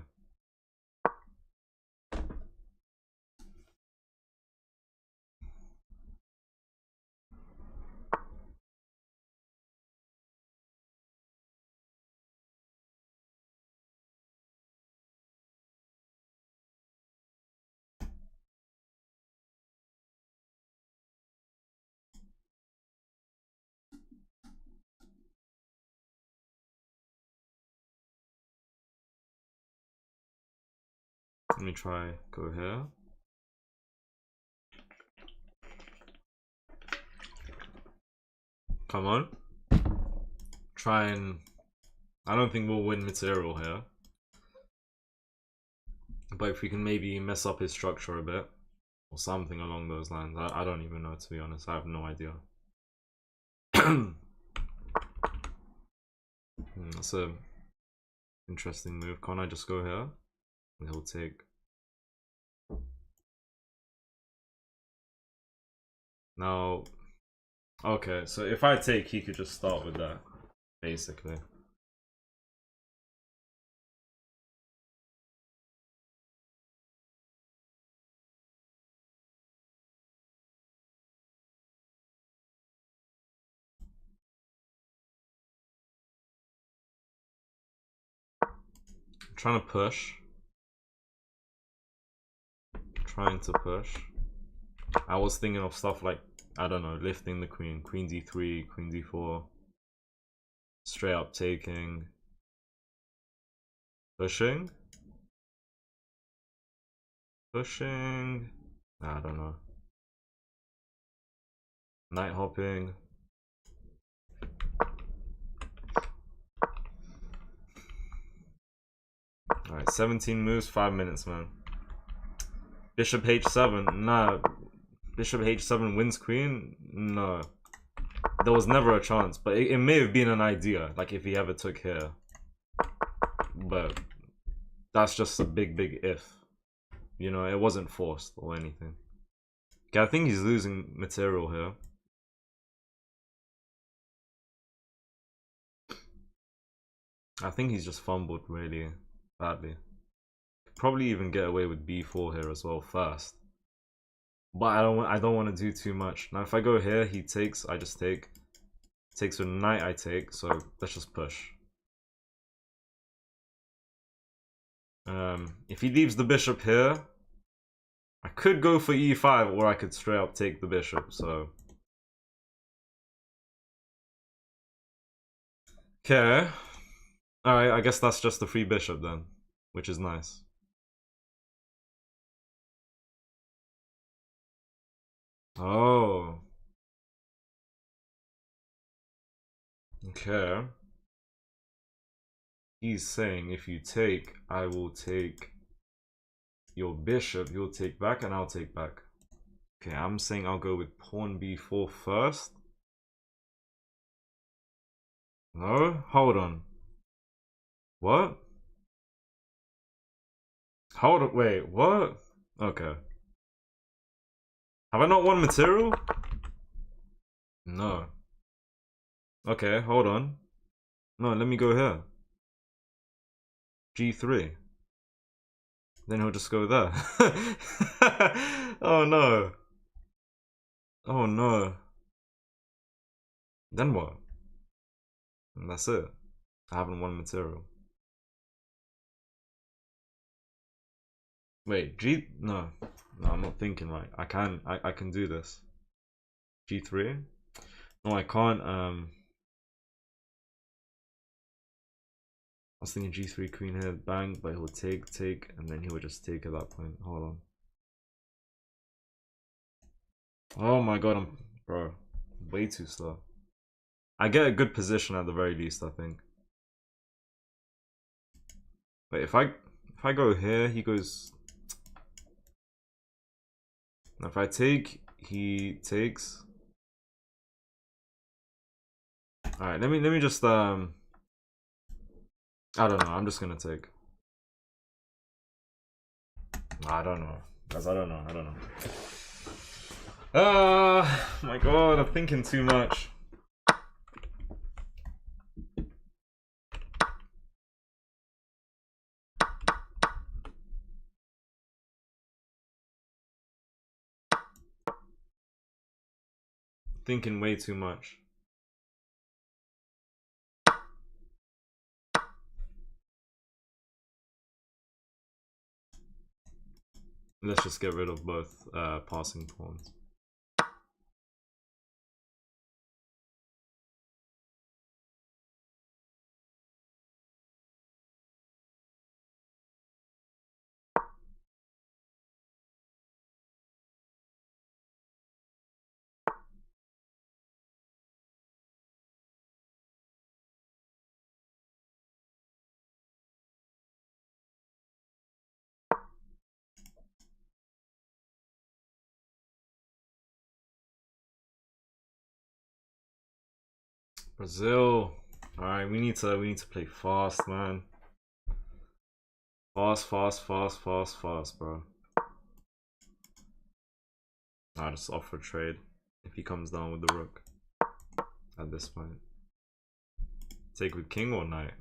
Let me try go here. Come on. Try and... I don't think we'll win material here. But if we can maybe mess up his structure a bit. Or something along those lines. I don't even know, to be honest. I have no idea. That's a interesting move. Can't I just go here? And he'll take... Now... Okay, so if I take, he could just start with that. Basically. Trying to push. Trying to push. I was thinking of stuff like, I don't know, lifting the queen. Queen d3, queen d4. Straight up taking. Pushing? Pushing? I don't know. Night hopping. Alright, 17 moves, 5 minutes, man. Bishop h7, nah. Bishop h7 wins queen? No. There was never a chance, but it may have been an idea, like if he ever took here. But that's just a big if. You know, it wasn't forced or anything. Okay, I think he's losing material here. I think he's just fumbled really badly. Probably even get away with b4 here as well first. But I don't want to do too much. Now if I go here, he takes, I just take. Takes with knight, I take, so let's just push. If he leaves the bishop here, I could go for e5 or I could straight up take the bishop, so. Okay. Alright, I guess that's just the free bishop then, which is nice. Oh. Okay. He's saying if you take, I will take your bishop, you'll take back and I'll take back. Okay, I'm saying I'll go with pawn b4 first. No? Hold on. What? Hold on, wait, what? Okay. Have I not won material? No. Okay, hold on. No, let me go here. G3. Then he'll just go there. Oh no. Oh no. Then what? And that's it. I haven't won material. Wait, no. No, I'm not thinking right. I can do this. G3? No, I can't. I was thinking G3 queen here, bang, but he'll take, and then he would just take at that point. Hold on. Oh my god, bro, way too slow. I get a good position at the very least, I think. Wait, if I go here, he goes. If I take, he takes. All right, let me just I don't know. I'm just gonna take. I don't know, guys. I don't know. My god, I'm thinking too much. Thinking way too much. Let's just get rid of both passing pawns. Brazil. Alright, we need to play fast, man. Fast, bro. I'll just offer trade if he comes down with the rook at this point. Take with king or knight?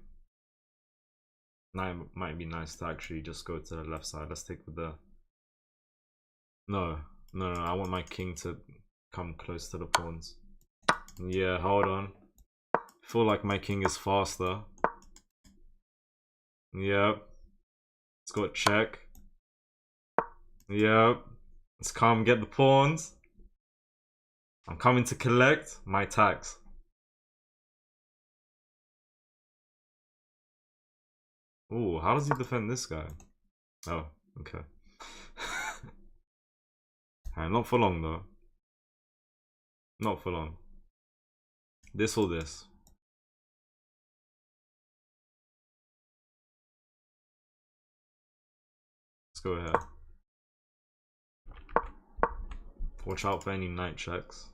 Knight might be nice to actually just go to the left side. Let's take with the... No, I want my king to come close to the pawns. Yeah, hold on. I feel like my king is faster. Yep. Let's go check. Yep. Let's come get the pawns. I'm coming to collect my tax. Ooh, how does he defend this guy? Oh, okay. Alright, not for long though. Not for long. This or this. Let's go ahead. Watch out for any knight checks.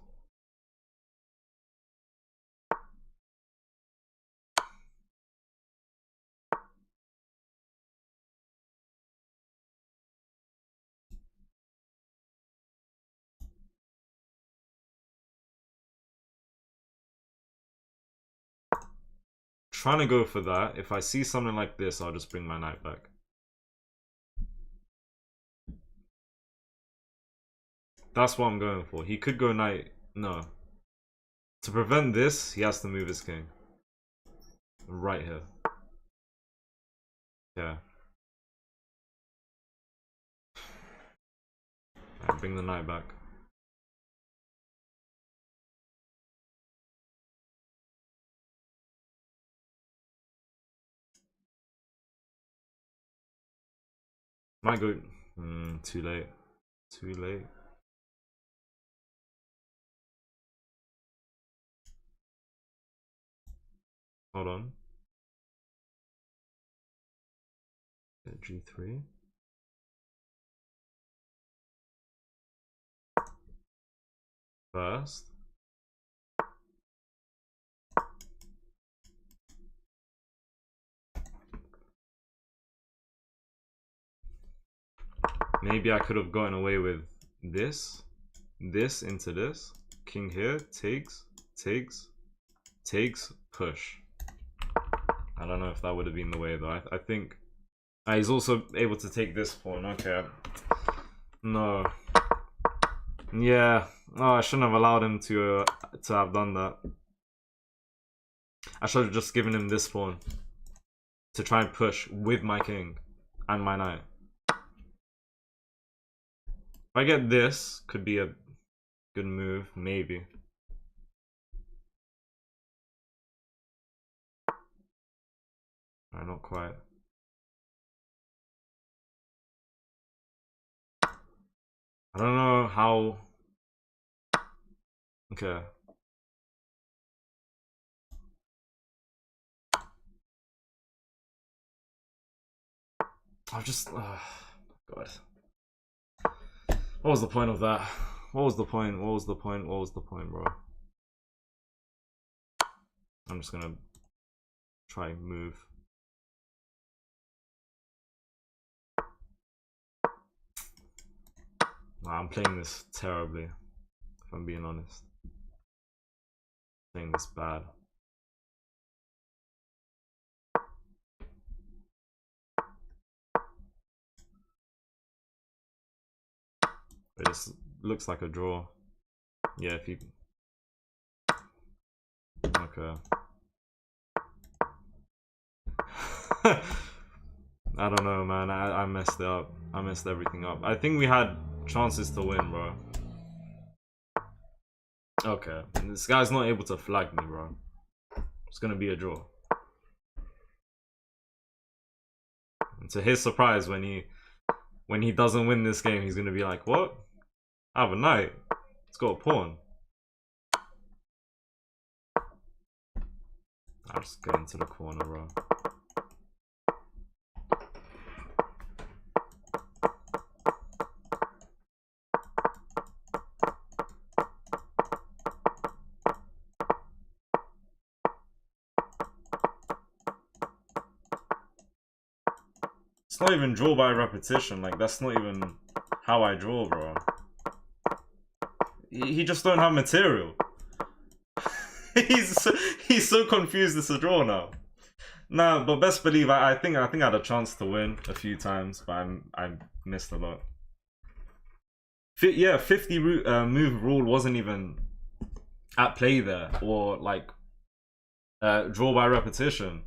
Trying to go for that. If I see something like this, I'll just bring my knight back. That's what I'm going for. He could go knight. No. To prevent this, he has to move his king. Right here. Yeah. Right, bring the knight back. Might go. Too late. Too late. Hold on. G3. First. Maybe I could have gotten away with this. This into this. King here. Takes. Push. I don't know if that would have been the way though. I think he's also able to take this pawn. Okay. No. Yeah. Oh, I shouldn't have allowed him to have done that. I should have just given him this pawn to try and push with my king and my knight. If I get this, could be a good move, maybe. Not quite. I don't know how. Okay. I'll just. God. What was the point of that? What was the point? What was the point? What was the point, bro? I'm just gonna try and move. Nah, I'm playing this terribly, if I'm being honest. Playing this bad. It just looks like a draw. Yeah, if you... Okay. I don't know, man. I messed it up. I messed everything up. I think we had chances to win, bro. Okay. This guy's not able to flag me, bro. It's gonna be a draw. And to his surprise, when he doesn't win this game, he's gonna be like, what? I have a knight. It's got a pawn. I'll just go into the corner, bro. It's not even draw by repetition. Like, that's not even how I draw, bro. He just don't have material. he's so confused it's a draw now. Nah, but best believe I think I had a chance to win a few times, but I missed a lot. Yeah, 50 move rule wasn't even at play there, or like draw by repetition.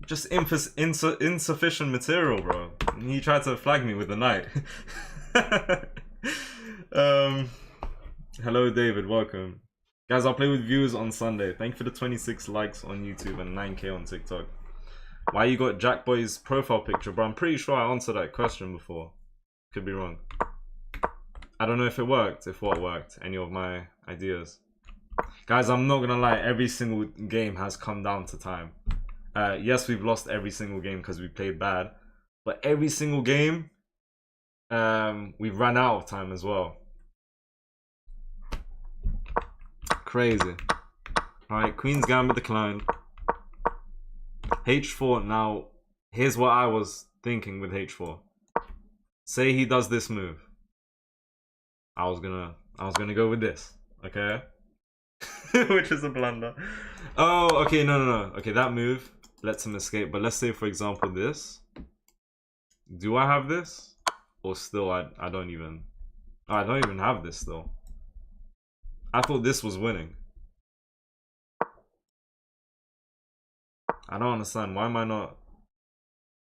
Just insufficient material, bro. He tried to flag me with the knight. Hello, David. Welcome. Guys, I'll play with viewers on Sunday. Thank you for the 26 likes on YouTube and 9k on TikTok. Why you got Jackboy's profile picture, bro? I'm pretty sure I answered that question before. Could be wrong. I don't know if it worked, if what worked, any of my ideas. Guys, I'm not gonna lie, every single game has come down to time. Yes, we've lost every single game because we played bad, but every single game, we've run out of time as well. Crazy. Alright, Queen's Gambit declined. H4, now, here's what I was thinking with H4. Say he does this move. I was gonna go with this, okay? Which is a blunder. Oh, okay, no. Okay, that move lets him escape. But let's say, for example, this. Do I have this? Or still, I don't even... Oh, I don't even have this, though. I thought this was winning. I don't understand. Why am I not...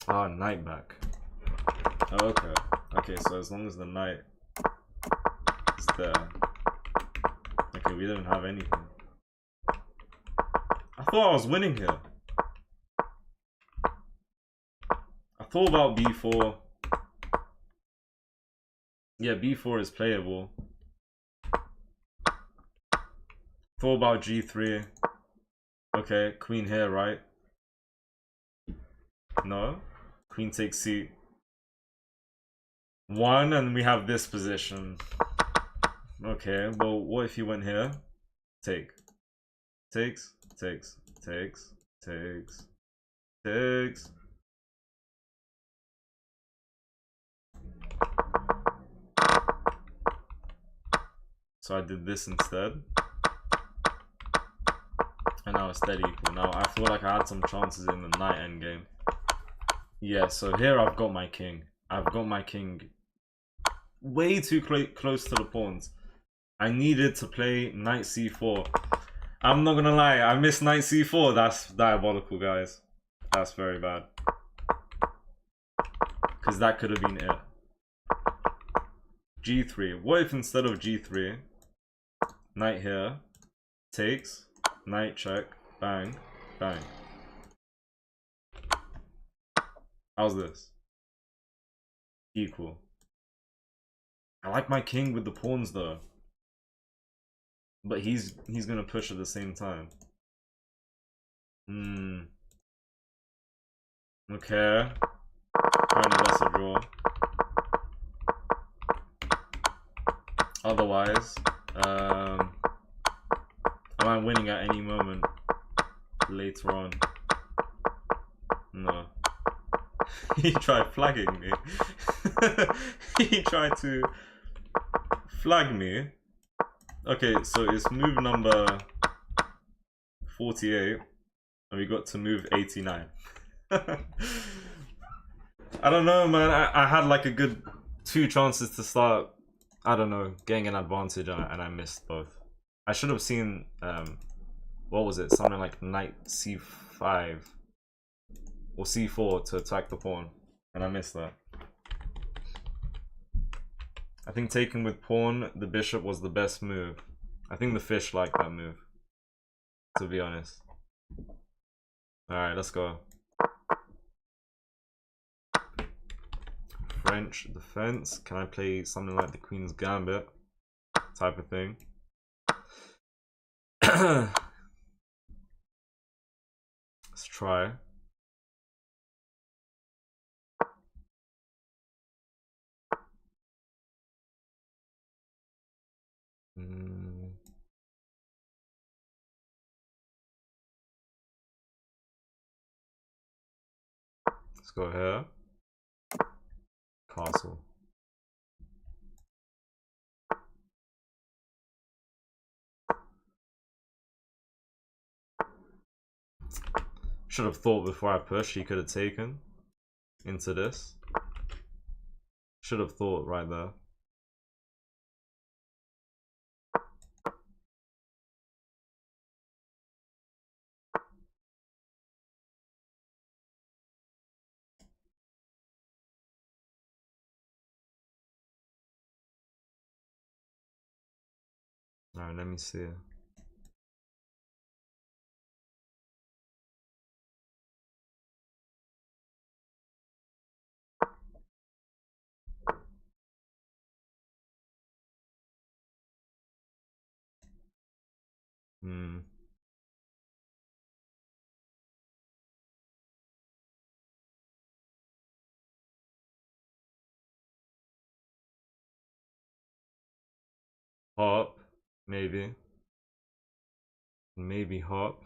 Ah, knight back. Oh, okay. Okay, so as long as the knight is there... Okay, we didn't have anything. I thought I was winning here. I thought about b4. Yeah, b4 is playable. Thought about g3. Okay, queen here, right? No. Queen takes c1, and we have this position. Okay, well, what if you went here? Take. Takes. So I did this instead. And now it's dead equal. Now I feel like I had some chances in the knight endgame. Yeah, so here I've got my king. I've got my king way too close to the pawns. I needed to play knight c4. I'm not gonna lie, I missed knight c4. That's diabolical, guys. That's very bad. Because that could have been it. g3. What if instead of g3, knight here, takes, knight check, bang, bang. How's this? Equal. I like my king with the pawns though. But he's gonna push at the same time. Okay. Apparently that's a draw. Otherwise, am I winning at any moment later on? No. He tried flagging me. He tried to flag me. Okay, so it's move number 48, and we got to move 89. I don't know, man. I had like a good 2 chances to start, I don't know, getting an advantage, and I missed both. I should have seen, what was it? Something like knight c5 or c4 to attack the pawn, and I missed that. I think taking with pawn, the bishop was the best move. I think the fish liked that move, to be honest. Alright, let's go. French defense. Can I play something like the Queen's Gambit type of thing? Let's try. Let's go here. Castle. Should have thought before I pushed. He could have taken into this. Should have thought right there. Alright, let me see. Hop, maybe. Maybe hop.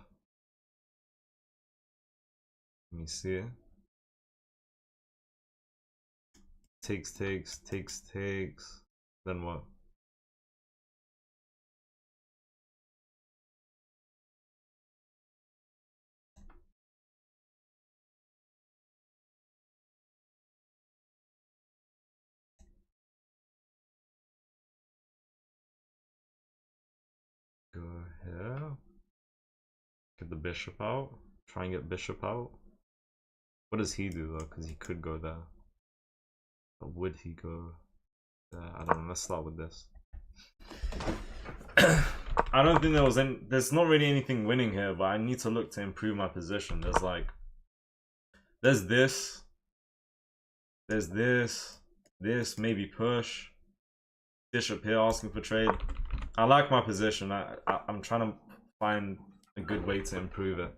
Let me see. Takes. Then what? Go here. Get the bishop out. Try and get bishop out. What does he do though? Because he could go there. But would he go there? I don't know. Let's start with this. I don't think there's not really anything winning here, but I need to look to improve my position. There's this, maybe push, bishop here asking for trade. I like my position. I'm trying to find a good way to improve it.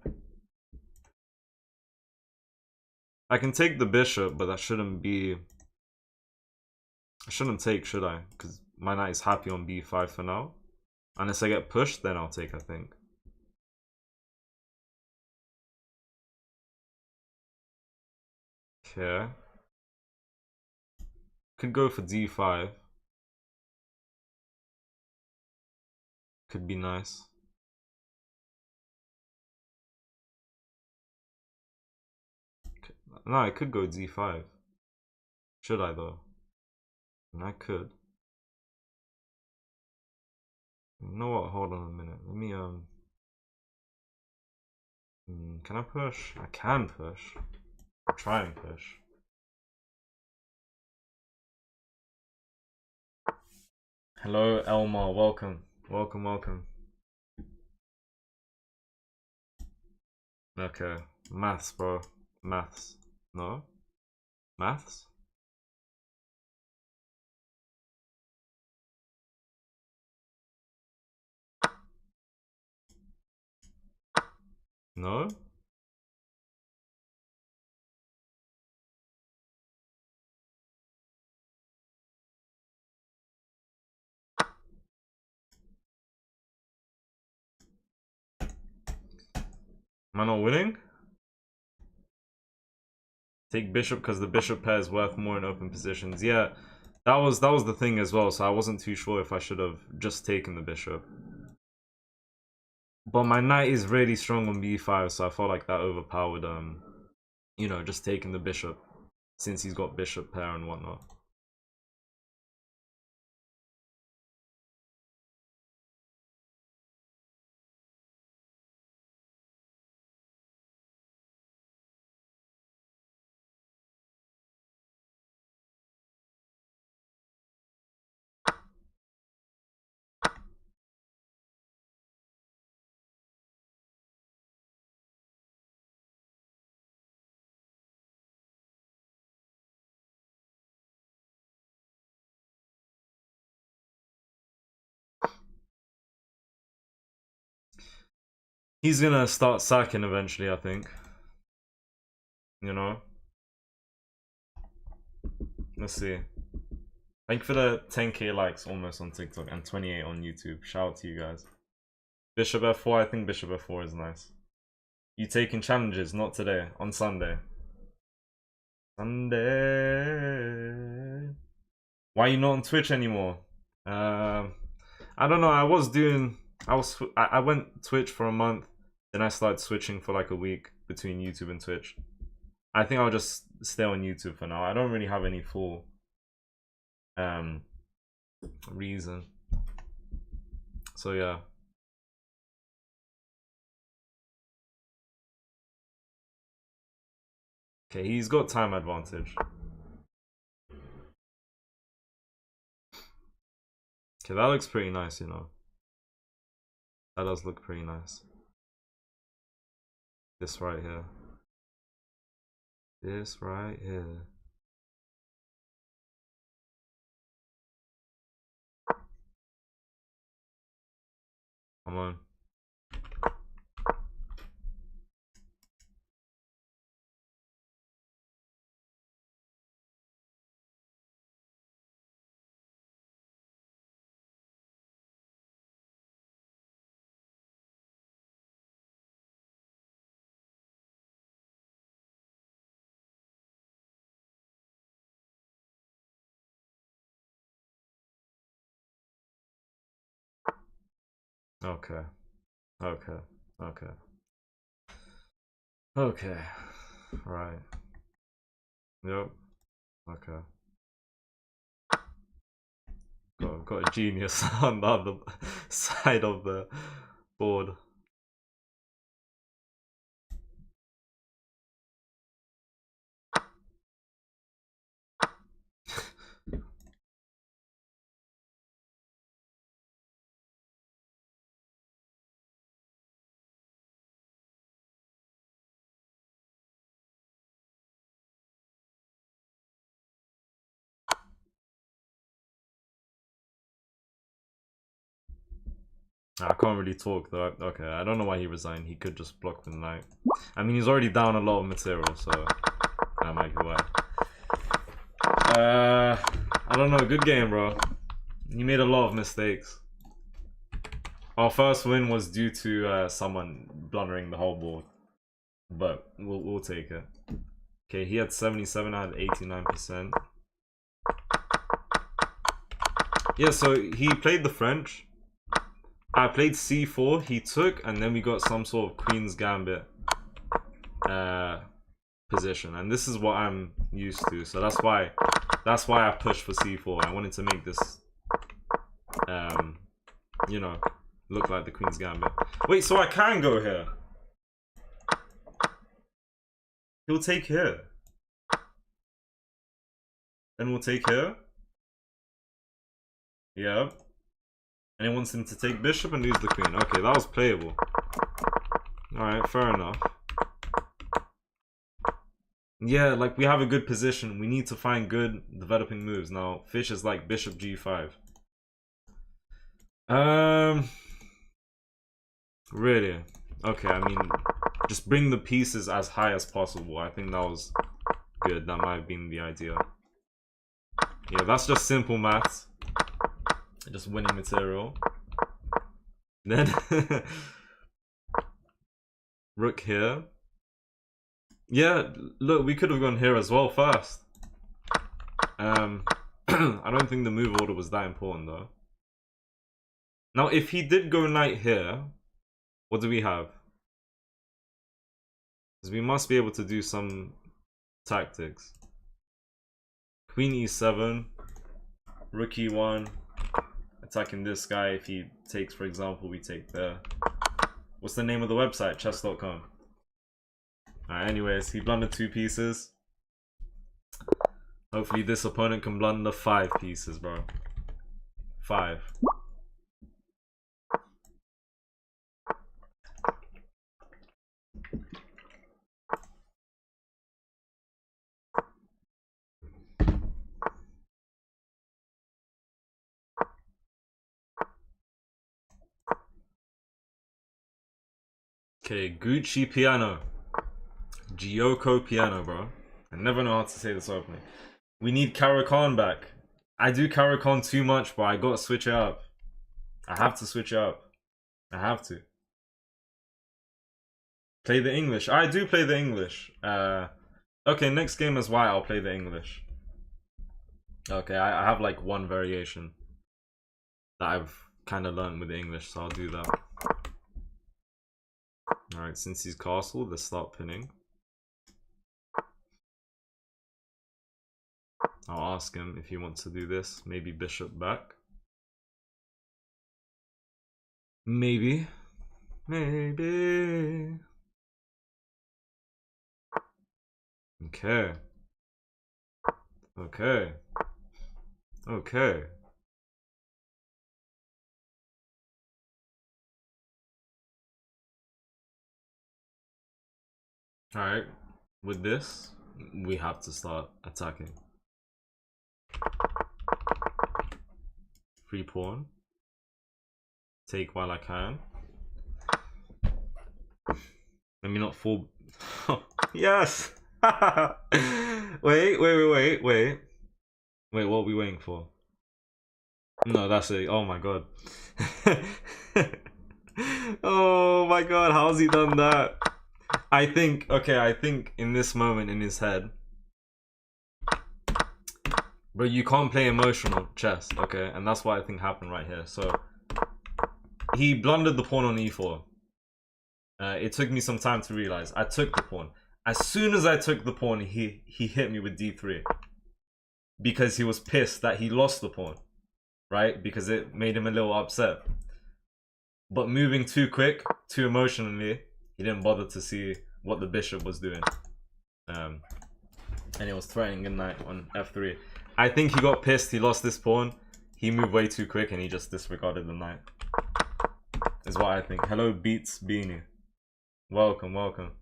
I can take the bishop, but that shouldn't be. I shouldn't take, should I? Because my knight is happy on b5 for now. Unless I get pushed, then I'll take, I think. Okay. Could go for d5. Could be nice. No, I could go d5. Should I though? And I could. You know what? Hold on a minute. Let me can I push? I can push. I'll try and push. Hello, Elmar. Welcome. Welcome. Okay. Maths, bro. Maths. No? Maths? No? Am I not winning? Take bishop because the bishop pair is worth more in open positions. Yeah, that was the thing as well, so I wasn't too sure if I should have just taken the bishop. But my knight is really strong on b5, so I felt like that overpowered, you know, just taking the bishop, since he's got bishop pair and whatnot. He's gonna start sacking eventually, I think. You know? Let's see. Thank you for the 10k likes almost on TikTok and 28 on YouTube. Shout out to you guys. Bishop f4, I think bishop f4 is nice. You taking challenges? Not today. On Sunday. Sunday. Why are you not on Twitch anymore? I don't know. I went Twitch for a month, then I started switching for like a week between YouTube and Twitch. I think I'll just stay on YouTube for now. I don't really have any full reason. So yeah. Okay, he's got time advantage. Okay, that looks pretty nice, you know. That does look pretty nice. This right here. This right here. Come on. Okay. Okay. Okay. Okay. Right. Yep. Okay. Got a genius on the other side of the board. I can't really talk though. Okay, I don't know why he resigned. He could just block the knight. I mean, he's already down a lot of material, so that might be why. I don't know. Good game, bro. He made a lot of mistakes. Our first win was due to someone blundering the whole board, but we'll take it. Okay, he had 77. I had 89%. Yeah, so he played the French. I played c4, he took, and then we got some sort of Queen's Gambit position. And this is what I'm used to, so that's why I pushed for c4. I wanted to make this, you know, look like the Queen's Gambit. Wait, so I can go here. He'll take here. Then we'll take here. Yeah. And he wants him to take bishop and lose the queen. Okay, that was playable. Alright, fair enough. Yeah, like we have a good position. We need to find good developing moves. Now, fish is like bishop g5. Really? Okay, I mean, just bring the pieces as high as possible. I think that was good. That might have been the idea. Yeah, that's just simple maths. Just winning material. Then rook here. Yeah, look, we could have gone here as well first. I don't think the move order was that important though. Now, if he did go knight here, what do we have? Because we must be able to do some tactics. Queen e7, rook e1. Attacking this guy. If he takes, for example, we take there. What's the name of the website? Chess.com. Alright, anyways, he blundered 2 pieces. Hopefully this opponent can blunder 5 pieces, bro. 5. Okay, Gucci piano. Gyoko piano, bro. I never know how to say this openly. We need Caro-Kann back. I do Caro-Kann too much, but I gotta switch it up. I have to switch it up. I have to. Play the English. I do play the English. Okay, next game as white, I'll play the English. Okay, I have like one variation that I've kind of learned with the English, so I'll do that. Alright, since he's castled, let's start pinning. I'll ask him if he wants to do this. Maybe bishop back. Maybe. Maybe. Okay. Okay. Okay. Alright. With this, we have to start attacking. Free pawn. Take while I can. Let me not fall. Yes! Wait, what are we waiting for? No, that's it. Oh my god. Oh my god, how's he done that? I think in this moment in his head, bro, you can't play emotional chess, okay? And that's what I think happened right here. So he blundered the pawn on e4. It took me some time to realize. I took the pawn. As soon as I took the pawn, he hit me with d3. Because he was pissed that he lost the pawn. Right? Because it made him a little upset. But moving too quick, too emotionally, he didn't bother to see what the bishop was doing. And it was threatening a knight on f3. I think he got pissed, he lost this pawn. He moved way too quick and he just disregarded the knight. Is what I think. Hello, Beats Beanie. Welcome, welcome.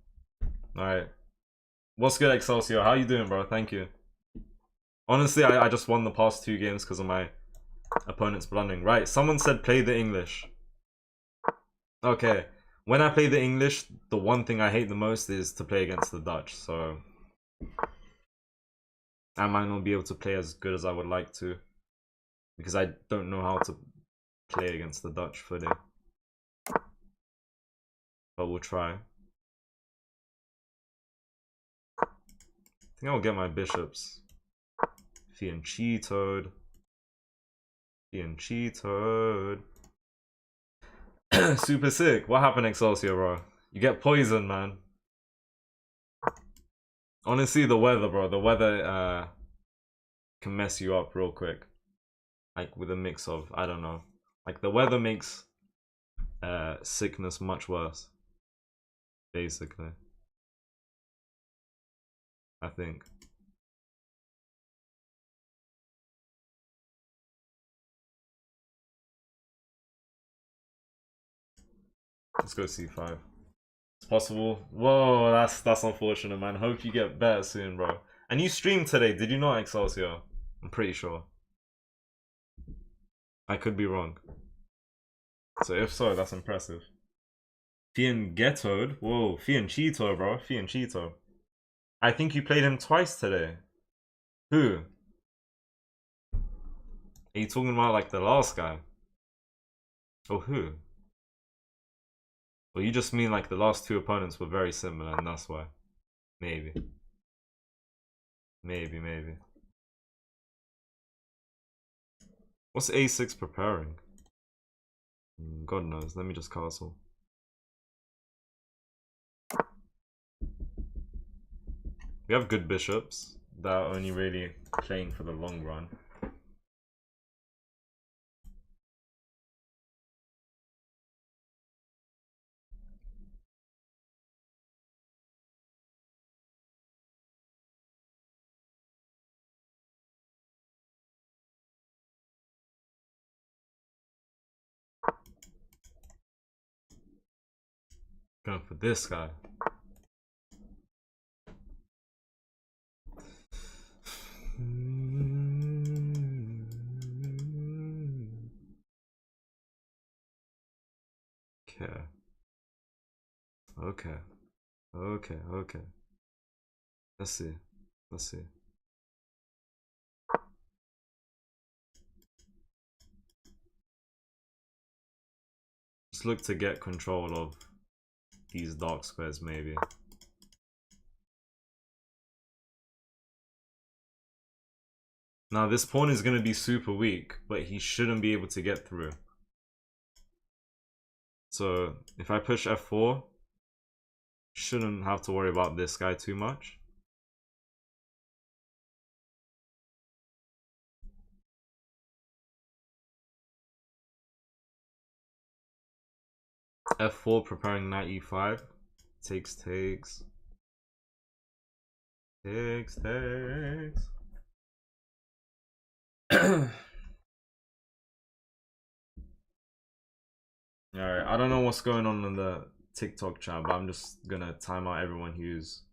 Alright. What's good, Excelsior? How you doing, bro? Thank you. Honestly, I just won the past 2 games because of my opponent's blundering. Right, someone said play the English. Okay. When I play the English, the one thing I hate the most is to play against the Dutch, so I might not be able to play as good as I would like to. Because I don't know how to play against the Dutch fully. But we'll try. I think I'll get my bishops. Fianchettoed. Fianchettoed. Super sick. What happened, Excelsior, bro? You get poisoned, man. Honestly, the weather, bro. The weather can mess you up real quick. Like with a mix of, I don't know. Like the weather makes sickness much worse. Basically. I think. Let's go c5. It's possible. Whoa, that's unfortunate, man. Hope you get better soon, bro. And you streamed today, did you not, Excelsior? I'm pretty sure. I could be wrong. So if so, that's impressive. Fianchettoed? Whoa, Fianchetto, bro. Fianchetto. I think you played him twice today. Who? Are you talking about like the last guy? Or who? Well, you just mean like the last 2 opponents were very similar and that's why. Maybe. Maybe. What's a6 preparing? God knows. Let me just castle. We have good bishops that are only really playing for the long run. Going for this guy. Okay. Let's see. Just look to get control of these dark squares, maybe. Now this pawn is going to be super weak, but he shouldn't be able to get through. So if I push f4, shouldn't have to worry about this guy too much. f4 preparing knight e5. Takes. Alright, I don't know what's going on in the TikTok chat, but I'm just gonna time out everyone who's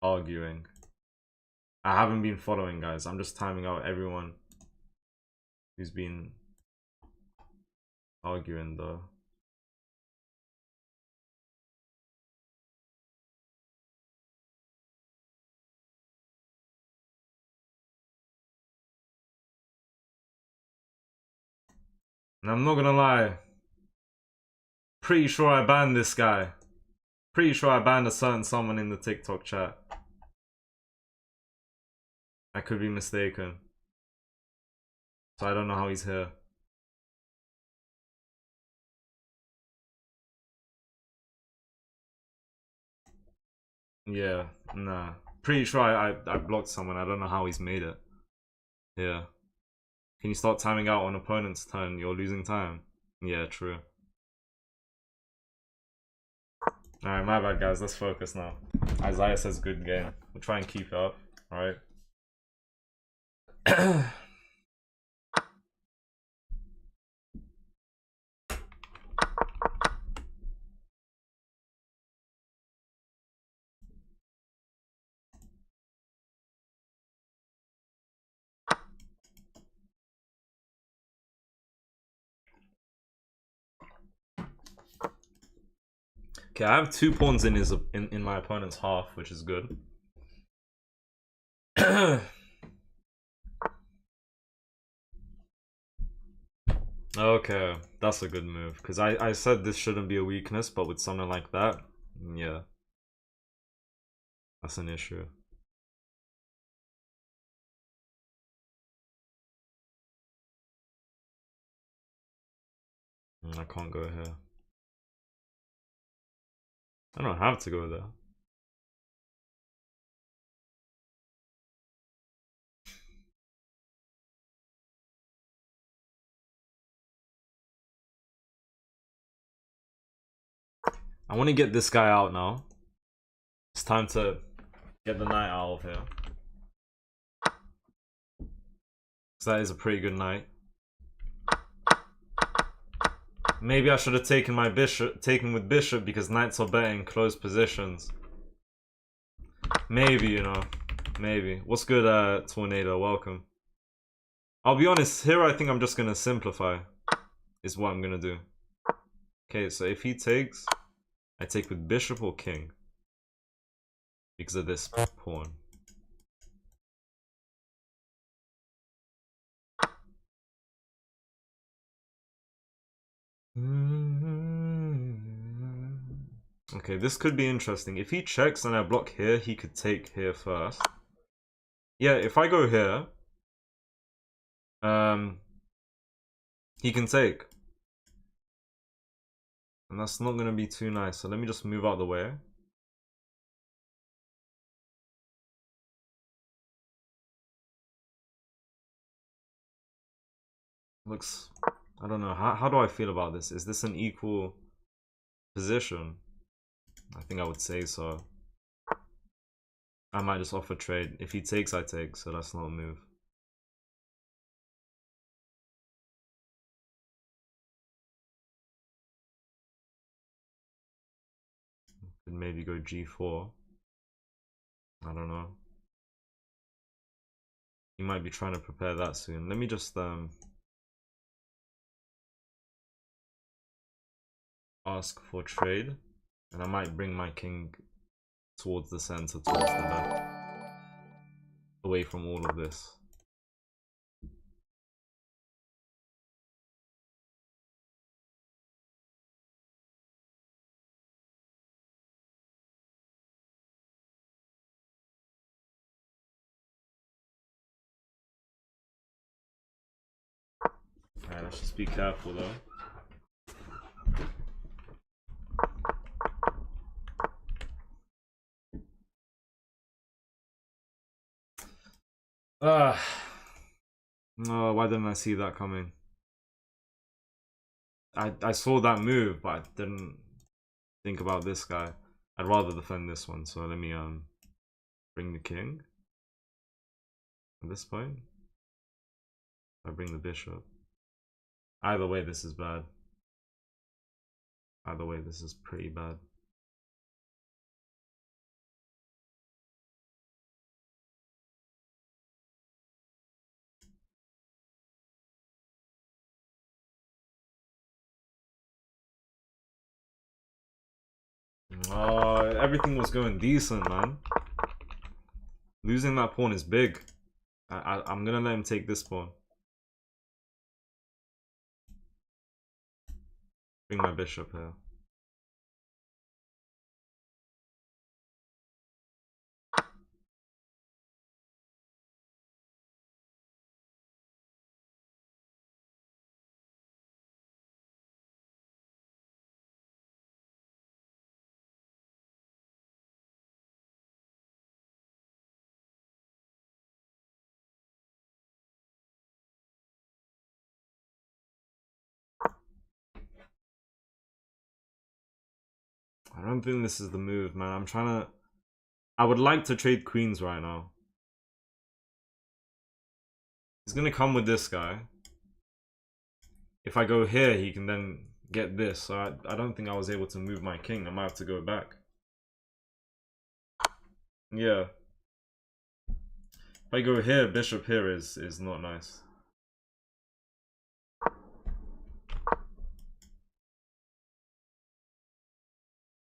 arguing. I haven't been following, guys. I'm just timing out everyone who's been arguing though. And I'm not gonna lie, pretty sure I banned this guy. Pretty sure I banned a certain someone in the TikTok chat. I could be mistaken. So I don't know how he's here. Yeah, nah. Pretty sure I blocked someone. I don't know how he's made it. Yeah. Can you start timing out on opponent's turn? You're losing time. Yeah, true. Alright, my bad, guys. Let's focus now. Isaiah says good game. We'll try and keep it up. Alright. Okay, I have 2 pawns in his in my opponent's half, which is good. Okay, that's a good move. Because I said this shouldn't be a weakness, but with something like that, yeah. That's an issue. I can't go here. I don't have to go there. I want to get this guy out now. It's time to get the knight out of here. So that is a pretty good knight. Maybe I should have taken my bishop, taken with bishop, because knights are better in close positions. Maybe, you know, maybe. What's good, Tornado? Welcome. I'll be honest, here I think I'm just gonna simplify, is what I'm gonna do. Okay, so if he takes, I take with bishop or king, because of this pawn. Okay, this could be interesting. If he checks and I block here, he could take here first. Yeah, if I go here, he can take. And that's not gonna be too nice, so let me just move out the way. Looks, I don't know, how do I feel about this? Is this an equal position? I think I would say so. I might just offer trade. If he takes, I take, so that's not a move. Could maybe go g4. I don't know. He might be trying to prepare that soon. Let me just ask for trade, and I might bring my king towards the center, towards the left, away from all of this. Alright, let's just be careful though. No, why didn't I see that coming? I saw that move, but I didn't think about this guy. I'd rather defend this one, so let me bring the king. At this point, I bring the bishop. Either way, this is bad. Either way, this is pretty bad. Oh, everything was going decent, man. Losing that pawn is big. I'm gonna let him take this pawn. Bring my bishop here. I don't think this is the move, man. I'm trying to... I would like to trade queens right now. He's gonna come with this guy. If I go here, he can then get this. So I don't think I was able to move my king. I might have to go back. Yeah. If I go here, bishop here is not nice.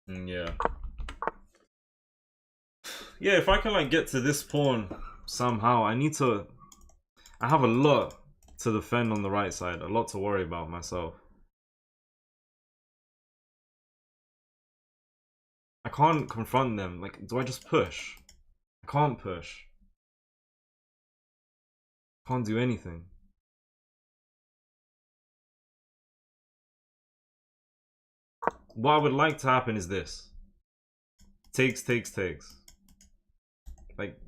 Yeah. Yeah, if I can like get to this pawn somehow, I have a lot to defend on the right side, a lot to worry about myself. I can't confront them. Like, do I just push? I can't push. Can't do anything. What I would like to happen is this. Takes, takes, takes. Like,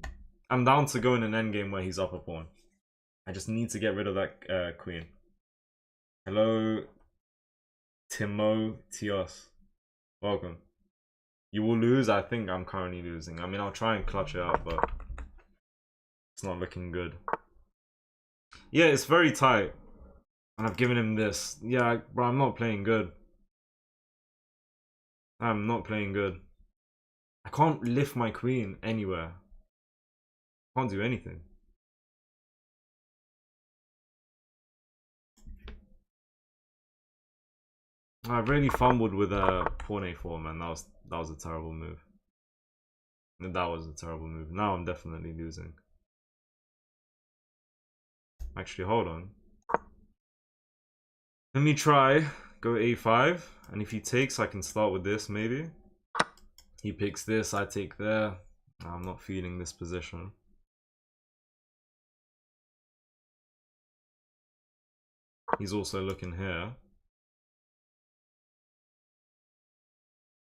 I'm down to go in an endgame where he's up a pawn. I just need to get rid of that queen. Hello, Timotheos. Welcome. You will lose. I think I'm currently losing. I mean, I'll try and clutch it out, but it's not looking good. Yeah, it's very tight. And I've given him this. Yeah, bro, I'm not playing good. I'm not playing good. I can't lift my queen anywhere. Can't do anything. I really fumbled with pawn a4, man. That was a terrible move. That was a terrible move. Now I'm definitely losing. Actually, hold on. Let me try. Go a5. And if he takes, I can start with this, maybe. He picks this, I take there. I'm not feeling this position. He's also looking here.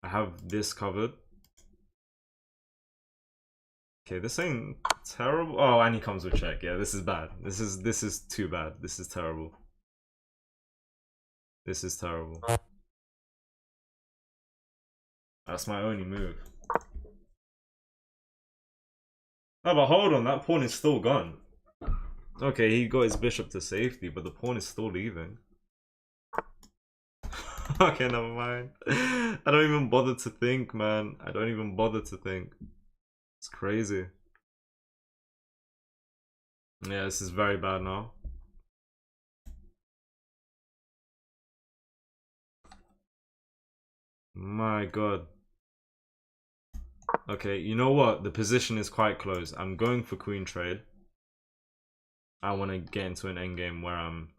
I have this covered. Okay, this ain't terrible. Oh, and he comes with check. Yeah, this is bad. This is too bad. This is terrible. This is terrible. That's my only move. No, but hold on, that pawn is still gone. Okay, he got his bishop to safety, but the pawn is still leaving. Okay, never mind. I don't even bother to think, man. I don't even bother to think. It's crazy. Yeah, this is very bad now. My god. Okay, you know what? The position is quite close. I'm going for queen trade. I want to get into an endgame where I'm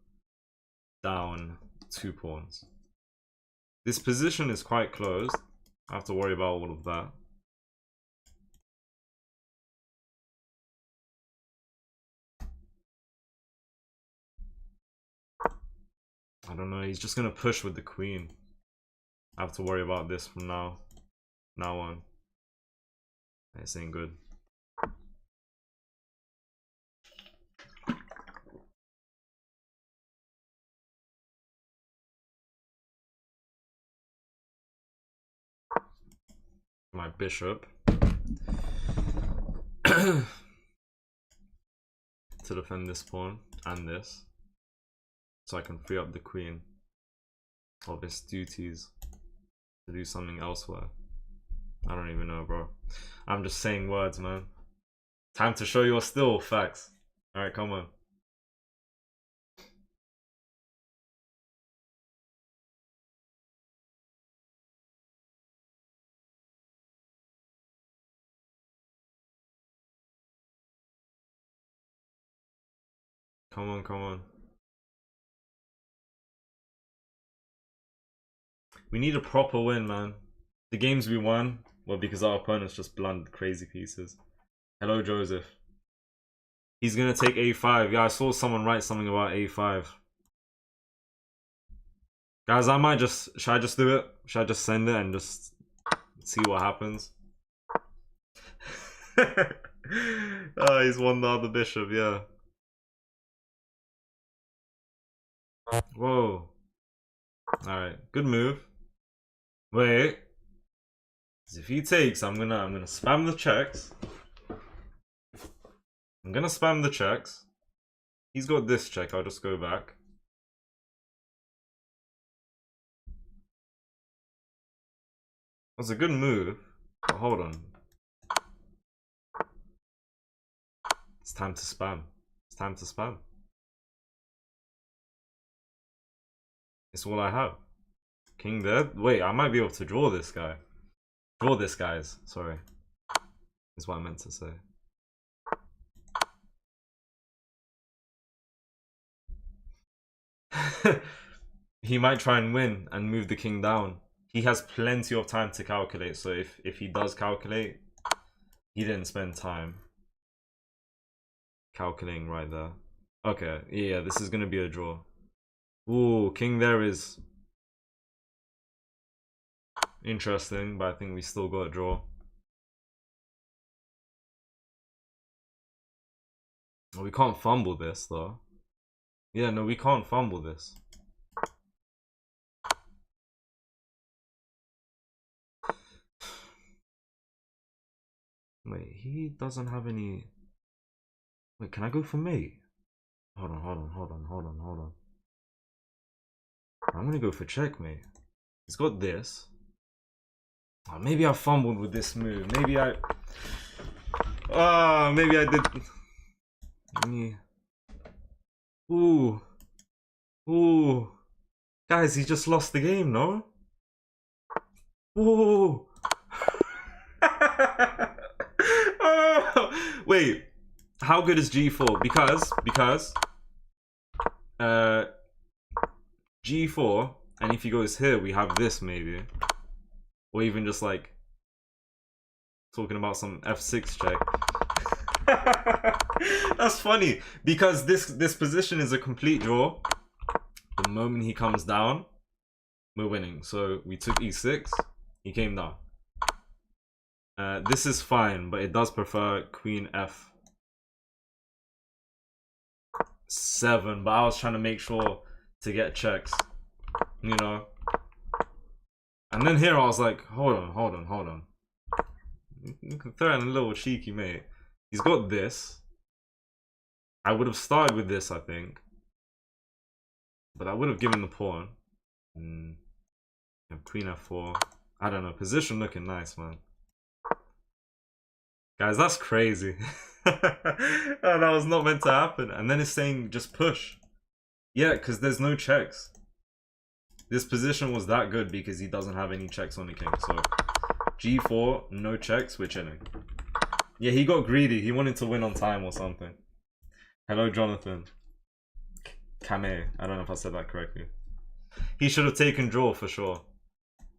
down 2 pawns. This position is quite close. I have to worry about all of that. I don't know. He's just going to push with the queen. I have to worry about this from now on. This ain't good. My bishop to defend this pawn and this, so I can free up the queen of its duties to do something elsewhere. I don't even know, bro. I'm just saying words, man. Time to show your still facts. Alright, come on. Come on, come on. We need a proper win, man. The games we won were because our opponents just blundered crazy pieces. Hello, Joseph. He's gonna take a5. Yeah, I saw someone write something about a5. Guys, I might just... Should I just do it? Should I just send it and just see what happens? Oh, he's won the other bishop, yeah. Whoa. Alright, good move. Wait. If he takes, I'm gonna spam the checks. I'm gonna spam the checks. He's got this check, I'll just go back. That's a good move, but hold on. It's time to spam. It's time to spam. It's all I have. King there. Wait, I might be able to draw this guy. Draw this, guys. Sorry. Is what I meant to say. He might try and win and move the king down. He has plenty of time to calculate, so if he does calculate, he didn't spend time calculating right there. Okay, yeah, this is gonna be a draw. Ooh, king there is interesting, but I think we still got a draw. Oh, we can't fumble this though. Yeah, no, we can't fumble this. Wait, he doesn't have any. Wait, can I go for mate? Hold on. I'm gonna go for checkmate. He's got this. Oh, maybe I fumbled with this move. Maybe I. Maybe I did. Ooh. Guys, he just lost the game, no? Ooh. Oh, wait. How good is G4? Because G4, and if he goes here, we have this maybe. Or even just like talking about some F6 check. That's funny because this position is a complete draw. The moment he comes down, we're winning. So we took E6, he came down. This is fine, but it does prefer Queen F7. But I was trying to make sure to get checks, you know. And then here I was like, hold on. You can throw in a little cheeky mate. He's got this. I would have started with this, I think. But I would have given the pawn. Queen F4. I don't know. Position looking nice, man. Guys, that's crazy. That was not meant to happen. And then it's saying just push. Yeah, because there's no checks. This position was that good because he doesn't have any checks on the king. So G4, no checks, we're chilling. Yeah, he got greedy. He wanted to win on time or something. Hello, Jonathan. Kame. I don't know if I said that correctly. He should have taken draw for sure.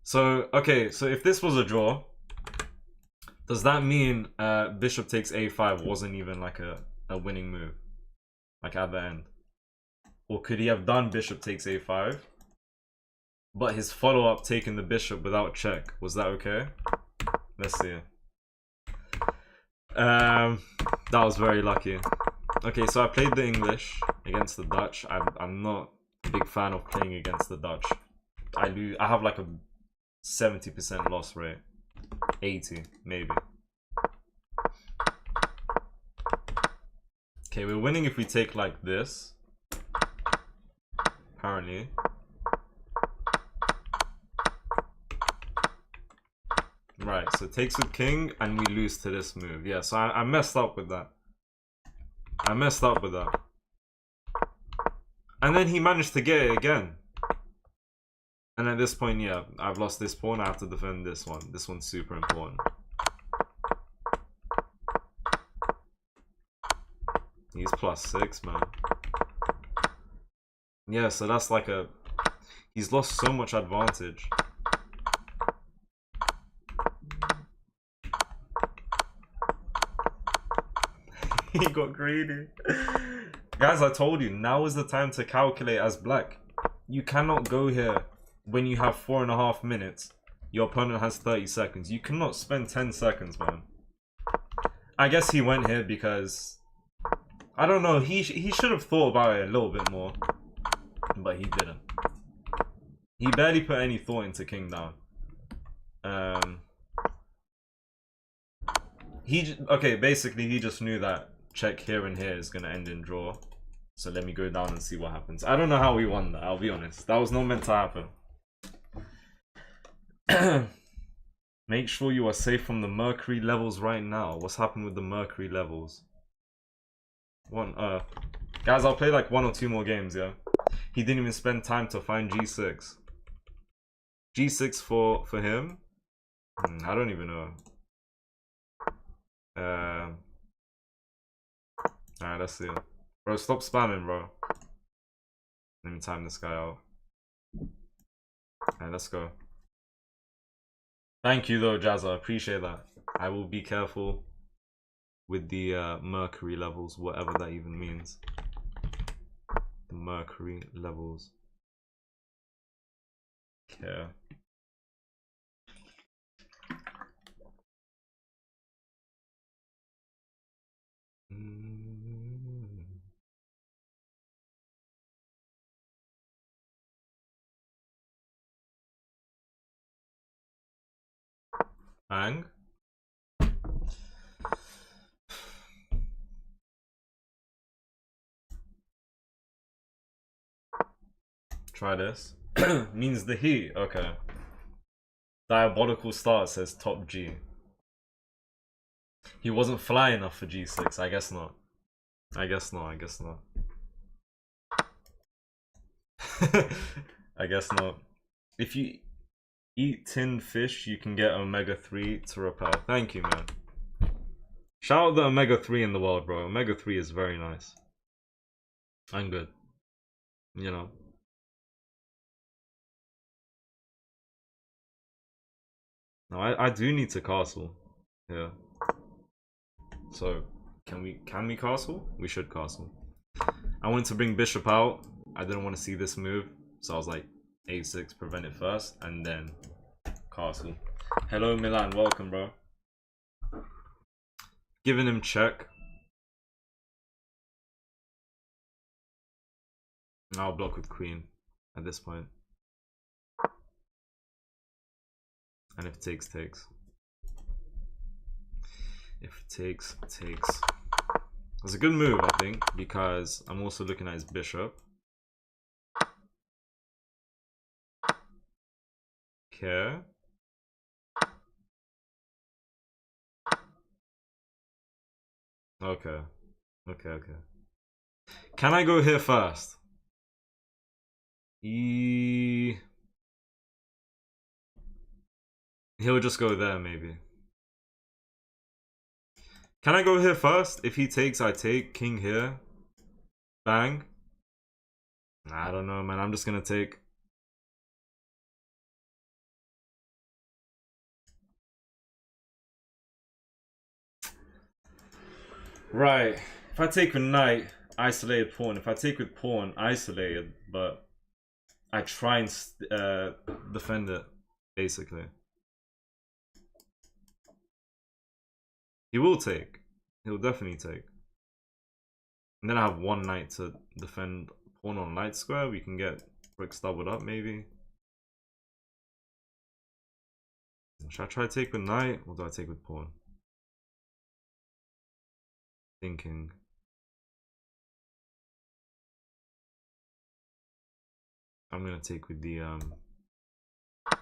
So, okay, so if this was a draw, does that mean bishop takes a5 wasn't even like a winning move? Like at the end? Or could he have done bishop takes a5? But his follow-up taking the bishop without check. Was that okay? Let's see. That was very lucky. Okay, so I played the English against the Dutch. I'm not a big fan of playing against the Dutch. I have like a 70% loss rate. 80, maybe. Okay, we're winning if we take like this. Apparently. Right, so takes with king and we lose to this move. Yeah, so I messed up with that. And then he managed to get it again. And at this point, yeah, I've lost this pawn. I have to defend this one. This one's super important. He's +6, man. Yeah, so that's like a... He's lost so much advantage. He got greedy. Guys, I told you, now is the time to calculate as black. You cannot go here when you have 4.5 minutes. Your opponent has 30 seconds. You cannot spend 10 seconds, man. I guess he went here because... I don't know, he should have thought about it a little bit more. But he didn't. He barely put any thought into king down. Okay, basically he just knew that check here and here is gonna end in draw. So let me go down and see what happens. I don't know how we won that, I'll be honest. That was not meant to happen. Make sure you are safe from the mercury levels right now. What's happened with the mercury levels? Guys, I'll play like 1 or 2 more games, yeah? He didn't even spend time to find G6. G6 for him? I don't even know. Alright, let's see. Bro, stop spamming, bro. Let me time this guy out. Alright, let's go. Thank you though, Jazza. Appreciate that. I will be careful with the mercury levels, whatever that even means. The mercury levels. Okay. Bang. Try this. Means the heat. Okay. Diabolical start says top G. He wasn't fly enough for G6. I guess not. I guess not. I guess not. I guess not. If you eat tinned fish, you can get omega 3 to repel. Thank you, man. Shout out the omega 3 in the world, bro. Omega 3 is very nice. I'm good. You know. No, I do need to castle. Yeah. So, can we castle? We should castle. I wanted to bring bishop out. I didn't want to see this move. So I was like, a6, prevent it first, and then castle. Hello, Milan. Welcome, bro. Giving him check. I'll block with queen at this point. And if it takes, takes. If it takes, takes. It's a good move, I think, because I'm also looking at his bishop. Okay. Okay. Okay, okay. Can I go here first? He'll just go there, maybe. Can I go here first? If he takes, I take. King here. Bang. I don't know, man. I'm just gonna take. Right. If I take with knight, isolated pawn. If I take with pawn, isolated, but I try and defend it, basically. He will take. He'll definitely take. And then I have one knight to defend pawn on light square. We can get bricks doubled up, maybe. Should I try to take with knight, or do I take with pawn? Thinking. I'm gonna take with the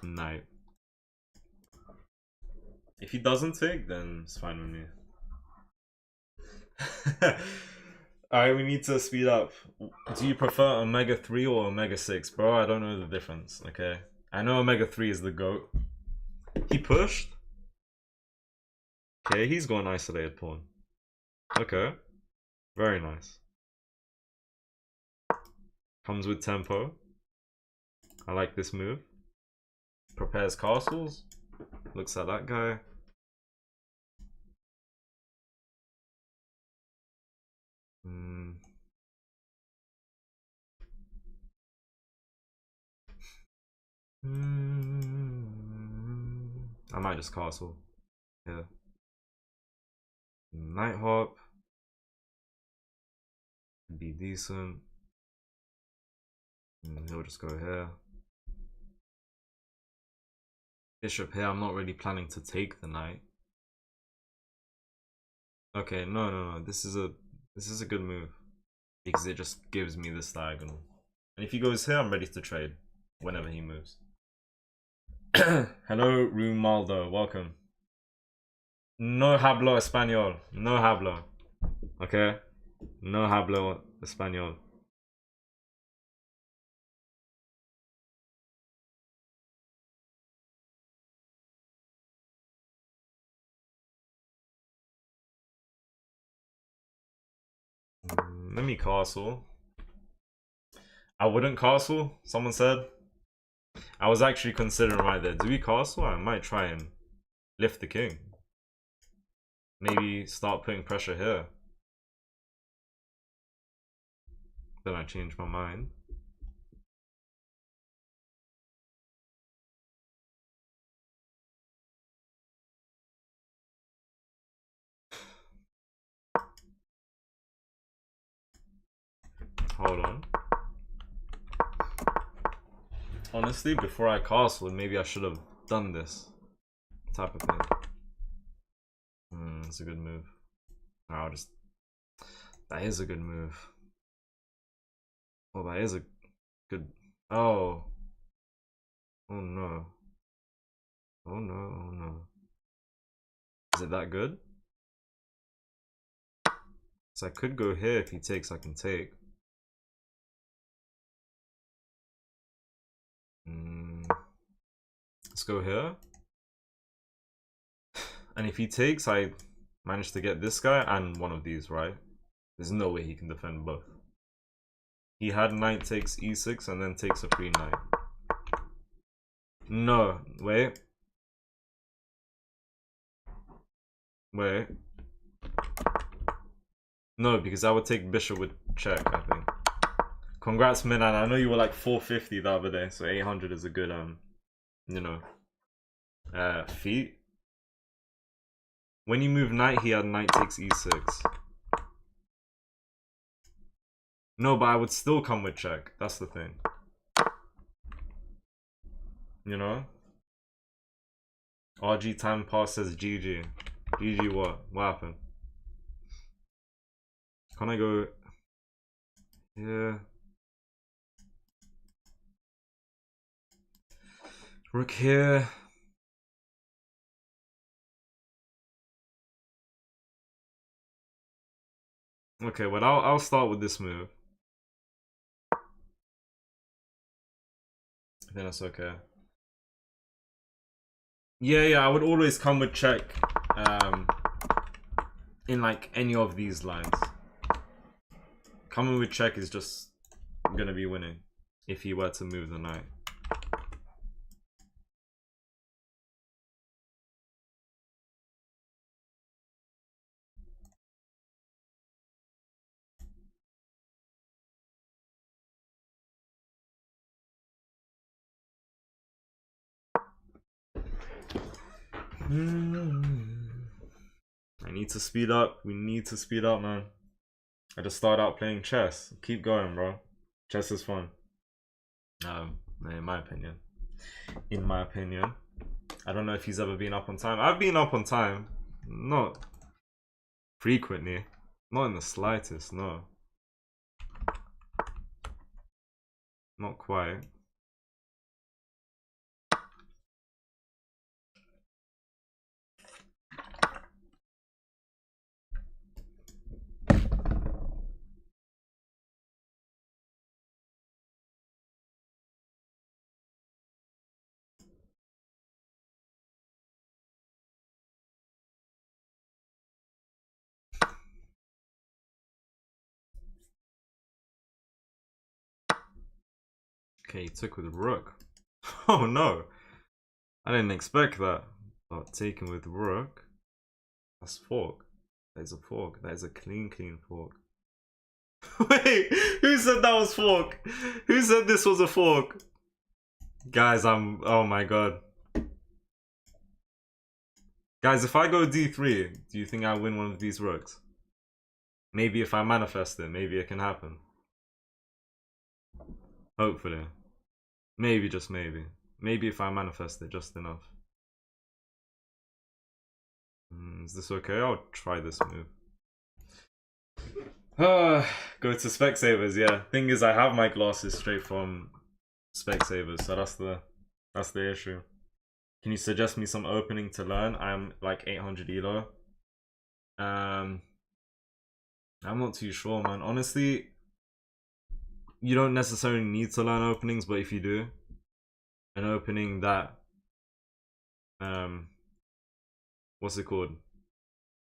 knight. If he doesn't take, then it's fine with me. Alright, we need to speed up. Do you prefer Omega 3 or Omega 6? Bro, I don't know the difference, okay? I know Omega 3 is the GOAT. He pushed? Okay, he's going isolated pawn. Okay. Very nice. Comes with tempo. I like this move. Prepares castles. Looks at that guy. I might just castle. Yeah. Night hop. Be decent. He'll just go here. Bishop here. I'm not really planning to take the knight. Okay, no. This is a good move because it just gives me this diagonal. And if he goes here, I'm ready to trade whenever he moves. Hello, Rumaldo. Welcome. No hablo español. No hablo. Okay? No hablo español. Let me castle. I wouldn't castle, someone said. I was actually considering right there. Do we castle? I might try and lift the king. Maybe start putting pressure here. Then I changed my mind. Hold on. Honestly, before I castled, maybe I should have done this type of thing. That's a good move. I'll just... That is a good move. Oh, that is a good... Oh. Oh no. Oh no, oh no. Is it that good? So I could go here. If he takes, I can take. Let's go here. And if he takes, I manage to get this guy and one of these, right? There's no way he can defend both. He had knight takes e6 and then takes a free knight. No, wait. Wait. No, because I would take bishop with check, I think. Congrats, Minan. I know you were like 450 the other day, so 800 is a good, you know, feat. When you move knight, he had knight takes e6. No, but I would still come with check. That's the thing. You know? RG time pass says GG. GG what? What happened? Can I go... Yeah. Rook here. Okay, well I'll start with this move. I think that's okay. Yeah, I would always come with check in like any of these lines. Coming with check is just gonna be winning if he were to move the knight. I need to speed up. We need to speed up, man. I just started out playing chess. Keep going, bro. Chess is fun. In my opinion. In my opinion. I don't know if he's ever been up on time. I've been up on time. Not frequently. Not in the slightest, no. Not quite. Okay, he took with rook. Oh no. I didn't expect that. But taking with rook. That's fork. That is a fork. That is a clean fork. Wait, who said that was fork? Who said this was a fork? Guys, oh my god. Guys, if I go d3, do you think I win one of these rooks? Maybe if I manifest it, maybe it can happen. Hopefully. Maybe, just maybe. Maybe if I manifest it just enough. Is this okay? I'll try this move. Go to Specsavers, yeah. Thing is, I have my glasses straight from Specsavers, so that's the issue. Can you suggest me some opening to learn? I'm like 800 elo. I'm not too sure, man. Honestly, you don't necessarily need to learn openings, but if you do, an opening that what's it called?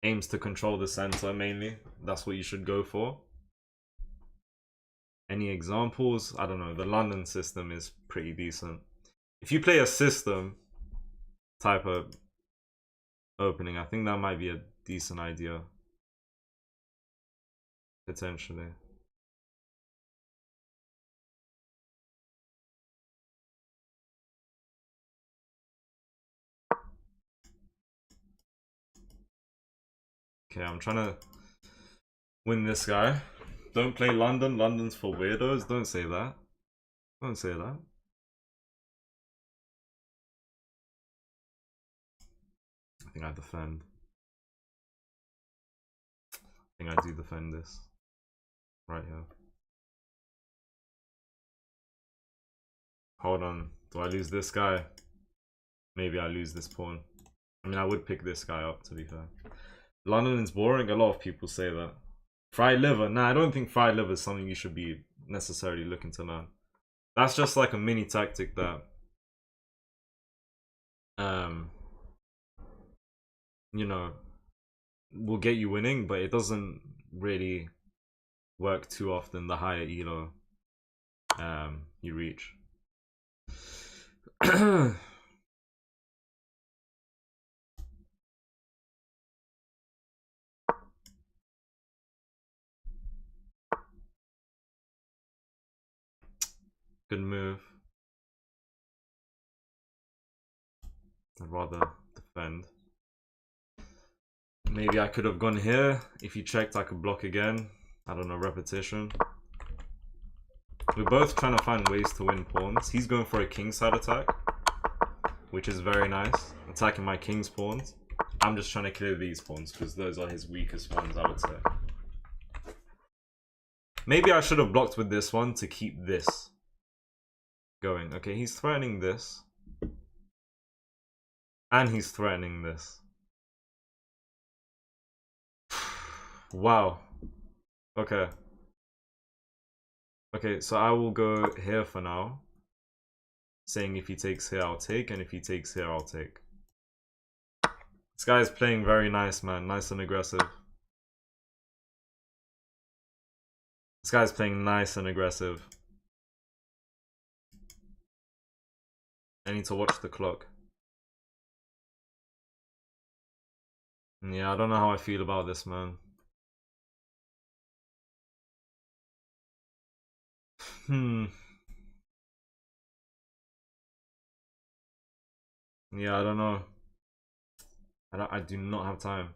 Aims to control the center mainly. That's what you should go for. Any examples? I don't know. The London system is pretty decent. If you play a system type of opening, I think that might be a decent idea. Potentially. Okay, I'm trying to win this guy. Don't play London. London's for weirdos. Don't say that. Don't say that. I think I defend. I think I do defend this. Right here. Hold on. Do I lose this guy? Maybe I lose this pawn. I mean, I would pick this guy up, to be fair. London is boring. A lot of people say that. Fried liver. Nah, I don't think fried liver is something you should be necessarily looking to learn. That's just like a mini tactic that you know, will get you winning, but it doesn't really work too often the higher elo you reach. Good move. I'd rather defend. Maybe I could have gone here. If he checked, I could block again. I don't know, repetition. We're both trying to find ways to win pawns. He's going for a kingside attack, which is very nice. Attacking my king's pawns. I'm just trying to clear these pawns because those are his weakest pawns, I would say. Maybe I should have blocked with this one to keep this going. Okay, he's threatening this. And he's threatening this. Wow. Okay. Okay, so I will go here for now. Saying if he takes here, I'll take. And if he takes here, I'll take. This guy is playing very nice, man. Nice and aggressive. This guy's playing nice and aggressive. I need to watch the clock. Yeah, I don't know how I feel about this, man. Yeah, I don't know. I do not have time.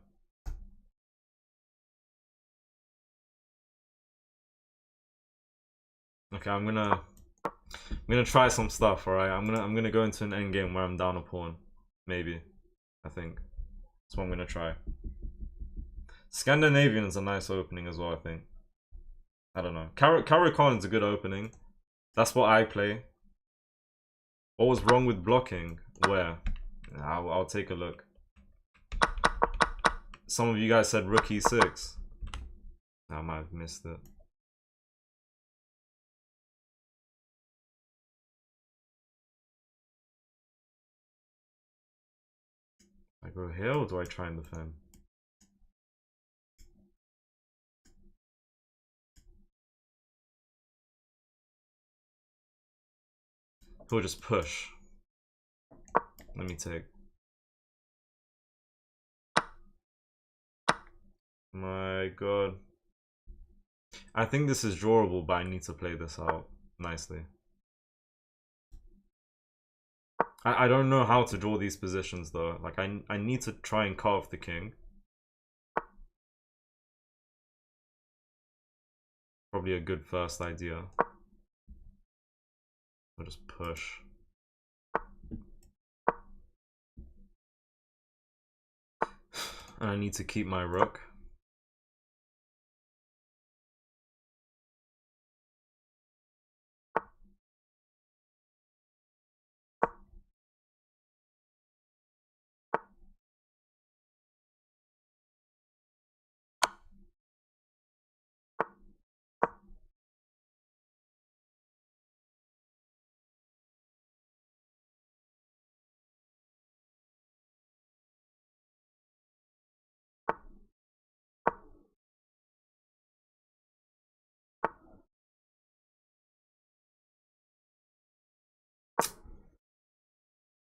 Okay, I'm gonna try some stuff, alright? I'm gonna go into an endgame where I'm down a pawn. Maybe. I think. That's what I'm gonna try. Scandinavian is a nice opening as well, I think. I don't know. Caro-Kann is a good opening. That's what I play. What was wrong with blocking? Where? I'll take a look. Some of you guys said rook e6. I might have missed it. I go here or do I try and defend? He'll just push. Let me take. My god. I think this is drawable, but I need to play this out nicely. I don't know how to draw these positions though. Like I need to try and cut off the king. Probably a good first idea. I'll just push. And I need to keep my rook.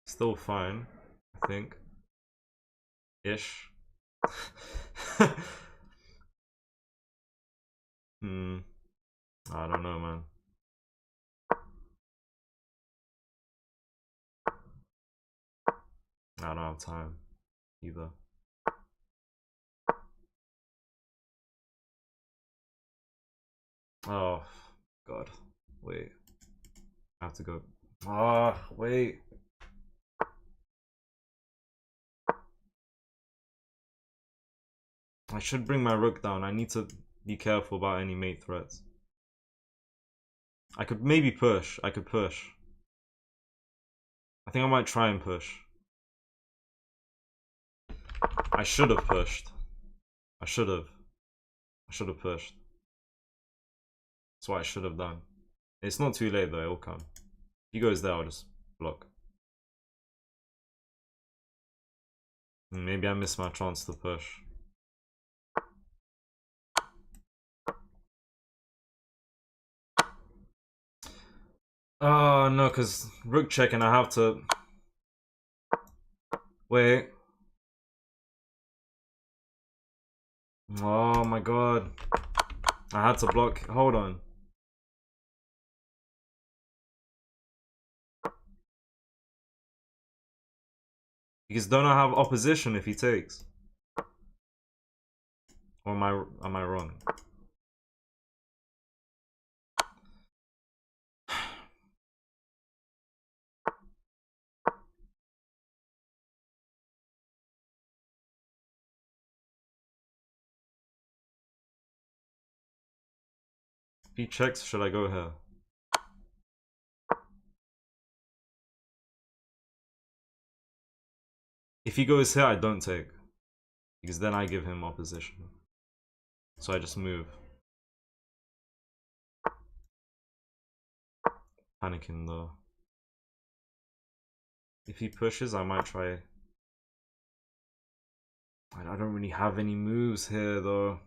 Still fine, I think. Ish. I don't know, man. I don't have time either. Oh god, wait, I have to go. Wait, I should bring my rook down. I need to be careful about any mate threats. I could maybe push. I could push. I think I might try and push. I should have pushed. I should have pushed. That's what I should have done. It's not too late though, it'll come. If he goes there, I'll just block. Maybe I missed my chance to push. Oh no, because rook check and I have to... Wait. Oh my god. I had to block. Hold on. Because don't I have opposition if he takes? Or am I wrong? If he checks, should I go here? If he goes here, I don't take. Because then I give him opposition. So I just move. Panicking though. If he pushes, I might try. I don't really have any moves here though.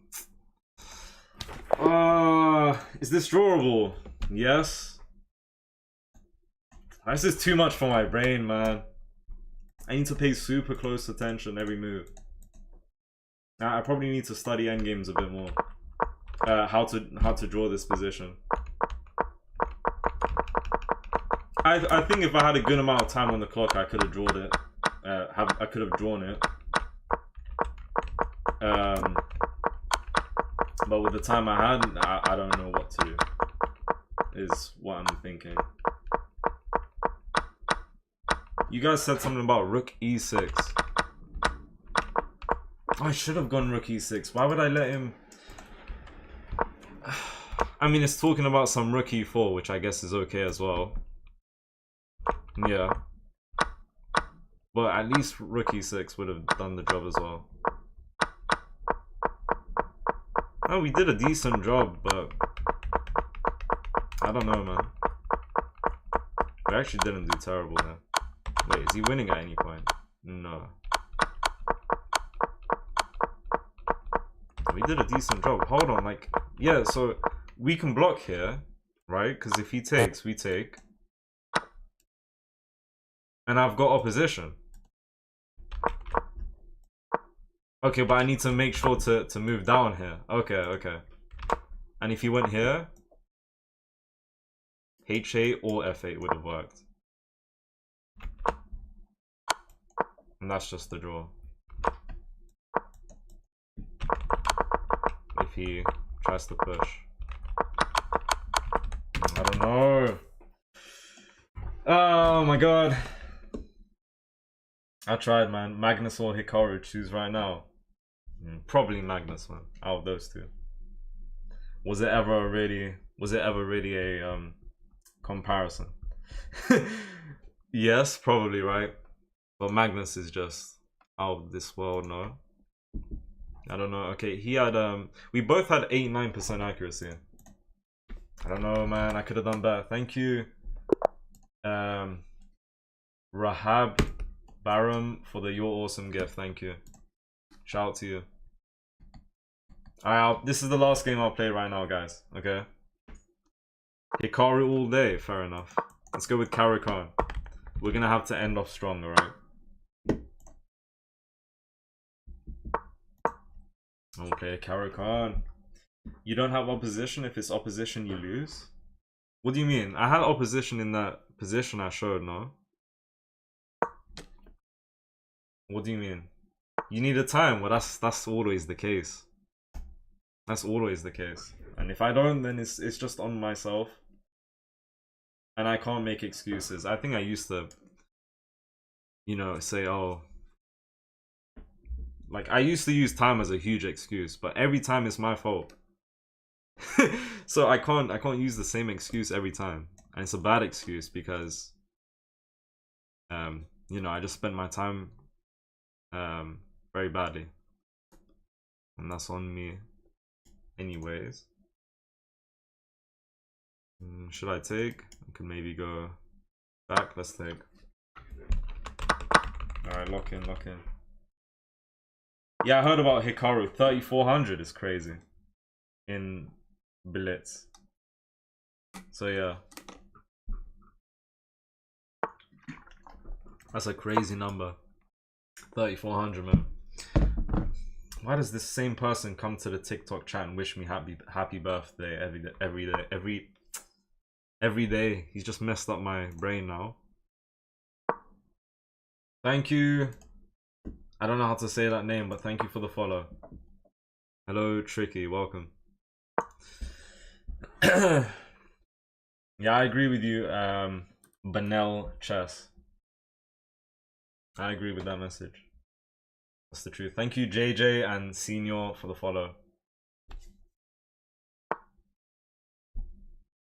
Is this drawable? Yes. This is too much for my brain, man. I need to pay super close attention every move. I probably need to study endgames a bit more. How to draw this position. I think if I had a good amount of time on the clock, I could have drawn it. I could have drawn it. But with the time I had, I don't know what to do. Is what I'm thinking. You guys said something about rook e6. I should have gone rook e6. Why would I let him... I mean, it's talking about some rook e4, which I guess is okay as well. Yeah. But at least rook e6 would have done the job as well. Oh, we did a decent job, but... I don't know, man. We actually didn't do terrible there. Wait, is he winning at any point? No. We did a decent job. Hold on, like... Yeah, so we can block here, right? Because if he takes, we take. And I've got opposition. Okay, but I need to make sure to move down here. Okay, okay. And if he went here, H8 or F8 would have worked. And that's just the draw. If he tries to push. I don't know. Oh my god. I tried, man. Magnus or Hikaru, choose right now. Probably Magnus, man. Out of those two. Was it ever really a comparison? Yes, probably, right? But Magnus is just out of this world, no? I don't know. Okay, he had we both had 89% accuracy. I don't know, man. I could have done better. Thank you. Rahab Barum for the You're Awesome gift. Thank you. Shout out to you. Alright, this is the last game I'll play right now, guys. Okay. Hikaru all day. Fair enough. Let's go with Karukan. we're gonna have to end off strong, alright? Okay, Caracan. You don't have opposition. If it's opposition, you lose. What do you mean? I had opposition in that position I showed, no? What do you mean? You need a time. Well, that's always the case. That's always the case. And if I don't, then it's just on myself. And I can't make excuses. I think I used to, you know, say, oh, like I used to use time as a huge excuse, but every time it's my fault. So I can't use the same excuse every time. And it's a bad excuse because you know, I just spent my time very badly. And that's on me anyways. Should I take? I could maybe go back. Let's take. Alright, lock in, lock in. Yeah, I heard about Hikaru. 3,400 is crazy in blitz. So yeah, that's a crazy number. 3,400, man. Why does this same person come to the TikTok chat and wish me happy birthday every day? He's just messed up my brain now. Thank you. I don't know how to say that name, but thank you for the follow. Hello, Tricky. Welcome. Yeah, I agree with you, Banel Chess. I agree with that message. That's the truth. Thank you, JJ and Senior, for the follow.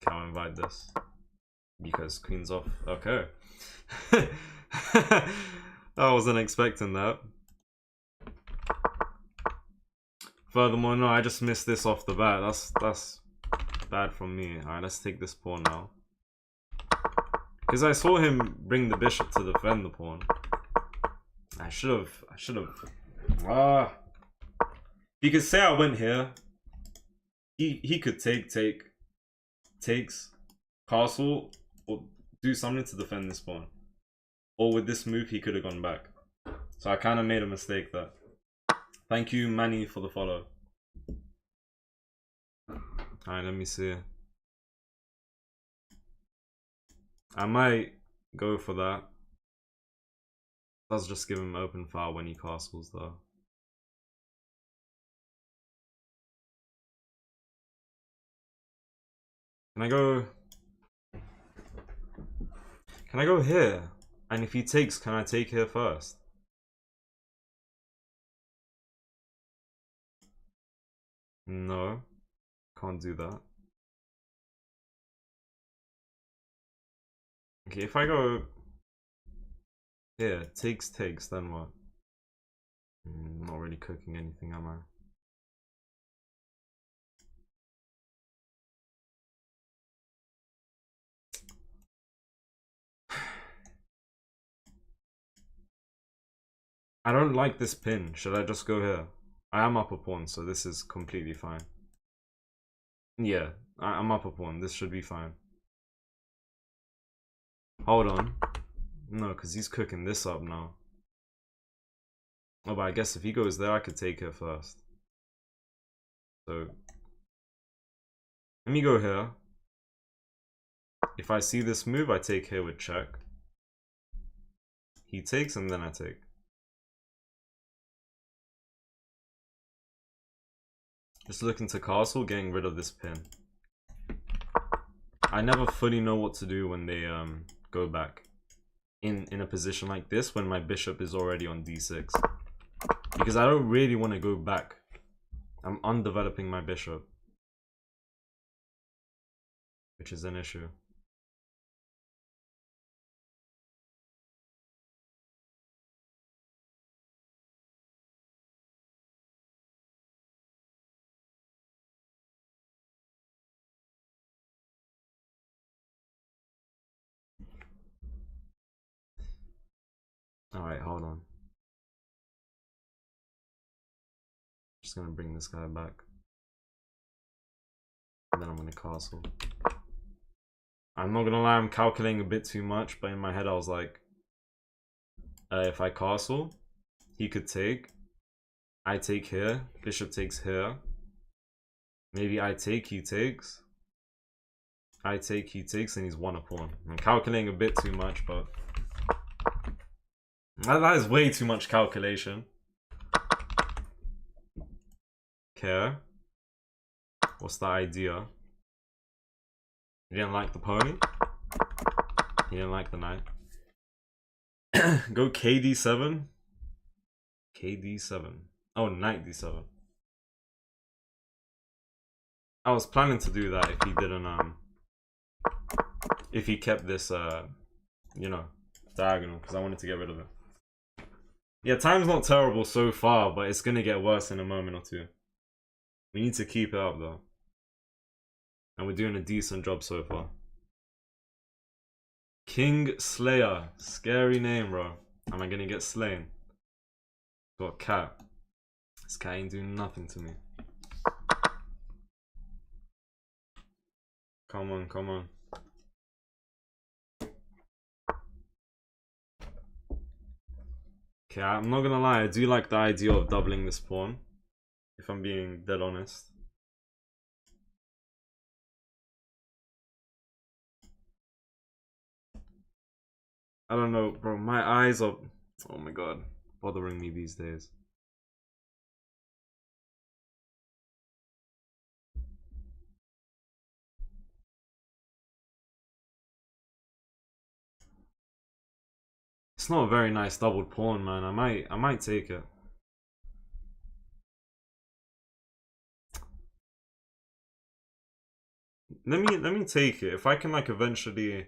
Can't invite this because Queen's off. Okay. I wasn't expecting that. Furthermore, no, I just missed this off the bat. That's bad from me. Alright, let's take this pawn now. Because I saw him bring the bishop to defend the pawn. I should have. Because say I went here, he could takes castle, or do something to defend this pawn. Or with this move, he could have gone back. So I kind of made a mistake there. Thank you, Manny, for the follow. Alright, let me see. I might go for that. Does just give him open file when he castles, though. Can I go here? And if he takes, can I take here first? No, can't do that. Okay, if I go here, takes, then what? Not really cooking anything, am I? I don't like this pin. Should I just go here? I am up a pawn, so this is completely fine. Yeah, I'm up a pawn. This should be fine. Hold on. No, because he's cooking this up now. Oh, but I guess if he goes there, I could take her first. So, let me go here. If I see this move, I take here with check. He takes, and then I take. Just looking to castle, getting rid of this pin. I never fully know what to do when they go back in a position like this when my bishop is already on d6, because I don't really want to go back. I'm undeveloping my bishop, which is an issue. Alright, hold on. Just gonna bring this guy back. And then I'm gonna castle. I'm not gonna lie, I'm calculating a bit too much, but in my head I was like, If I castle, he could take. I take here. Bishop takes here. Maybe I take, he takes. I take, he takes, and he's won a pawn. I'm calculating a bit too much, but that is way too much calculation. Okay. What's the idea? He didn't like the pony. He didn't like the knight. Go KD7. KD7. Oh, knight D7. I was planning to do that if he didn't if he kept this you know, diagonal, because I wanted to get rid of it. Yeah, time's not terrible so far, but it's gonna get worse in a moment or two. We need to keep it up though. And we're doing a decent job so far. King Slayer. Scary name, bro. Am I gonna get slain? Got a cat. This cat ain't doing nothing to me. Come on, come on. Okay, I'm not gonna lie, I do like the idea of doubling this pawn, if I'm being dead honest. I don't know, bro, my eyes are, oh my god, bothering me these days. It's not a very nice doubled pawn, man. I might take it. Let me take it. If I can like eventually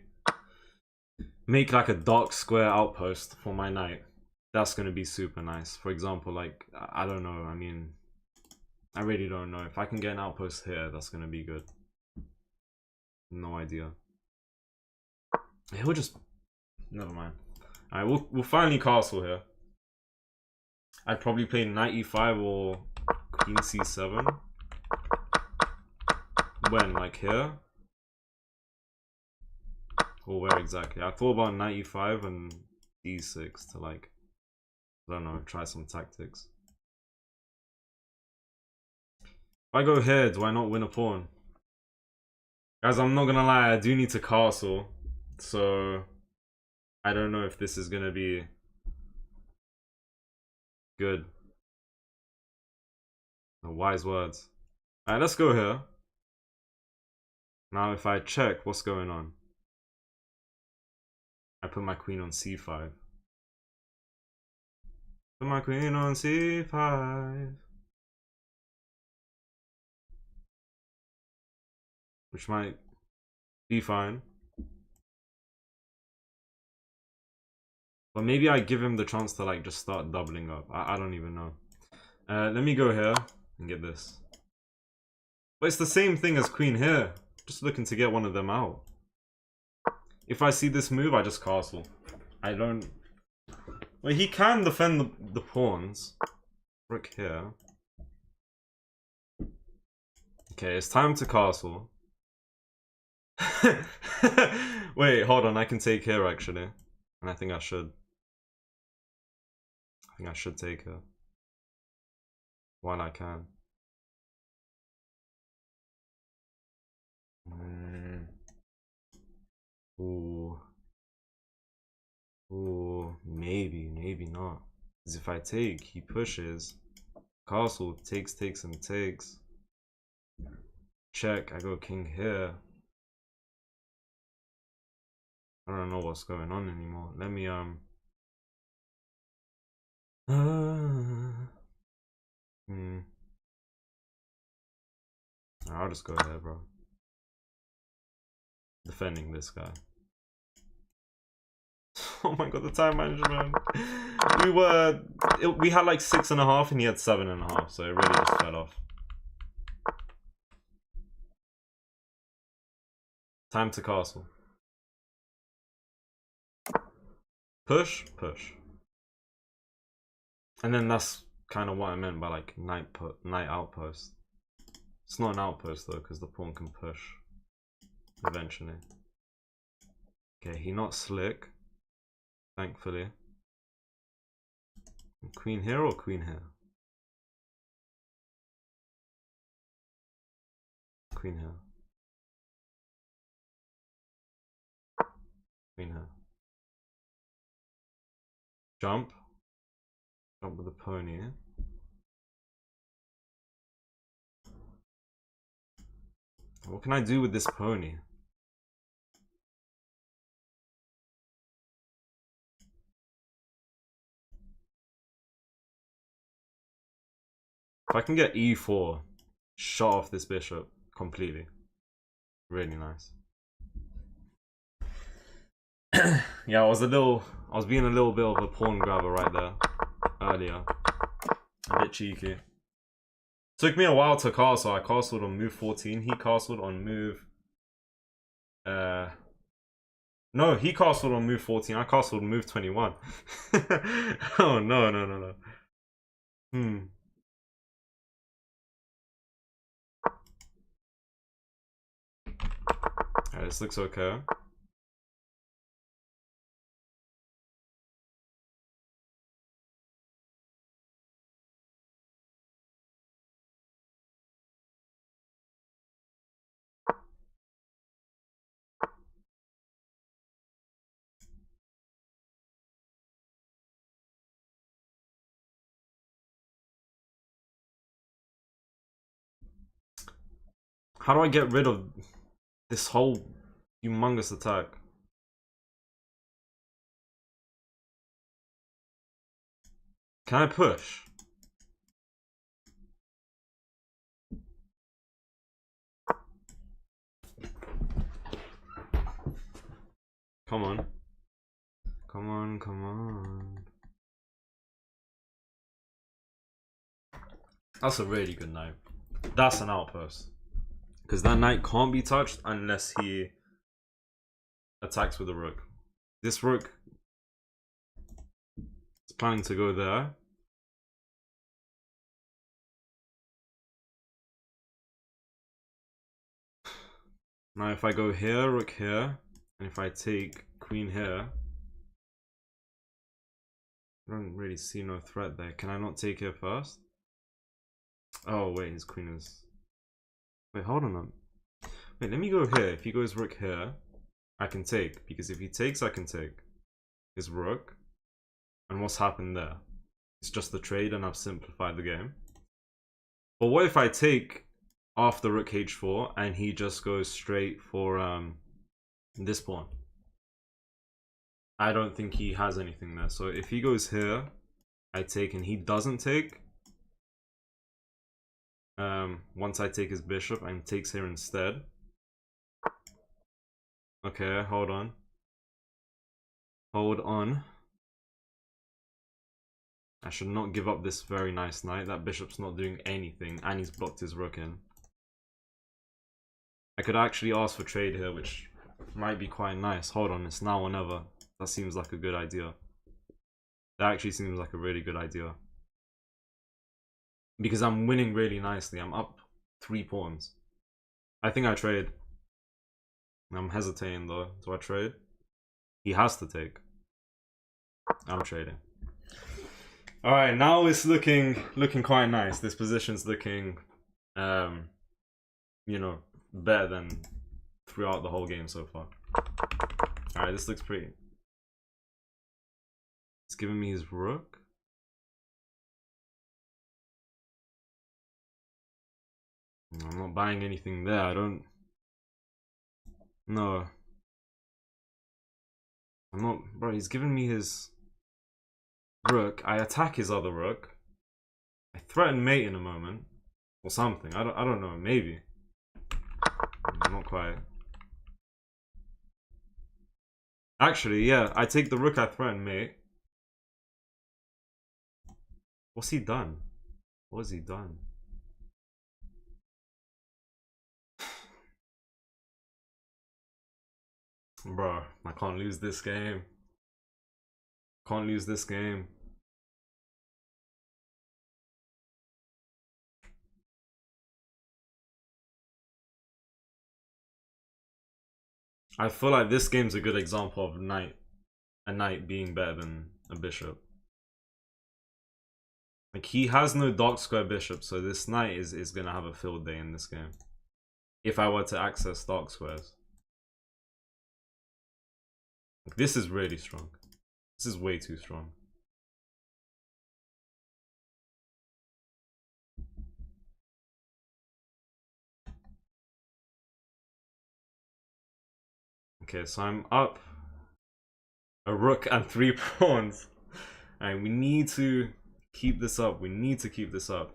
make like a dark square outpost for my knight, that's gonna be super nice. For example, like I don't know, I mean, I really don't know. If I can get an outpost here, that's gonna be good. No idea. He'll just, never mind. Alright, we'll finally castle here. I'd probably play knight e5 or queen c7. When? Like here? Or where exactly? I thought about knight e5 and d6 to like, I don't know, try some tactics. If I go here, do I not win a pawn? Guys, I'm not gonna lie, I do need to castle. So I don't know if this is gonna be good. No, wise words. Alright, let's go here. Now if I check, what's going on? I put my queen on c5. Put my queen on c5. Which might be fine. But maybe I give him the chance to like just start doubling up. I don't even know. Let me go here and get this. But it's the same thing as queen here. Just looking to get one of them out. If I see this move, I just castle. I don't... Well, he can defend the pawns. Rook here. Okay, it's time to castle. Wait, hold on. I can take here actually. And I think I should. I think I should take her. While I can. Ooh. Ooh, maybe not. Because if I take, he pushes. Castle takes, and takes. Check, I go king here. I don't know what's going on anymore. Let me I'll just go here, bro. Defending this guy. Oh my god, the time management. We had like 6.5 and he had 7.5, so it really just fell off. Time to castle. Push, push. And then that's kind of what I meant by like knight outpost. It's not an outpost though, because the pawn can push eventually. Okay, he not slick, thankfully. Queen here or queen here? Queen here. Queen here. Jump. Jump with the pony. What can I do with this pony? If I can get e4, shut off this bishop completely. Really nice. Yeah, I was being a little bit of a pawn grabber right there earlier. A bit cheeky. Took me a while to castle. I castled on move 14. He castled on move... No, he castled on move 14. I castled on move 21. Oh, no. Alright, this looks okay. How do I get rid of this whole humongous attack? Can I push? Come on. Come on, come on. That's a really good knight. That's an outpost. Because that knight can't be touched unless he attacks with a rook. This rook is planning to go there. Now if I go here, rook here, and if I take queen here, I don't really see no threat there. Can I not take here first? Oh wait, his queen is... Wait, hold on. Wait, let me go here. If he goes rook here, I can take. Because if he takes, I can take his rook. And what's happened there? It's just the trade and I've simplified the game. But what if I take after rook h4 and he just goes straight for this pawn? I don't think he has anything there. So if he goes here, I take and he doesn't take. Once I take his bishop and takes here instead. Okay, hold on. Hold on. I should not give up this very nice knight. That bishop's not doing anything and he's blocked his rook in. I could actually ask for trade here, which might be quite nice. Hold on, it's now or never. That seems like a good idea. That actually seems like a really good idea. Because I'm winning really nicely. I'm up 3 pawns. I think I trade. I'm hesitating though. Do I trade? He has to take. I'm trading. Alright, now it's looking quite nice. This position's looking you know, better than throughout the whole game so far. Alright, this looks pretty. It's giving me his rook. I'm not buying anything there. I don't... No. I'm not... Bro, he's giving me his rook. I attack his other rook. I threaten mate in a moment. Or something. I don't know. Maybe. Not quite. Actually, yeah. I take the rook, I threaten mate. What's he done? What has he done? Bro, I can't lose this game. Can't lose this game. I feel like this game's a good example of a knight being better than a bishop. Like, he has no dark square bishop, so this knight is gonna have a field day in this game. If I were to access dark squares. Like, this is really strong. This is way too strong. Okay, so I'm up a rook and 3 pawns. And we need to keep this up. We need to keep this up.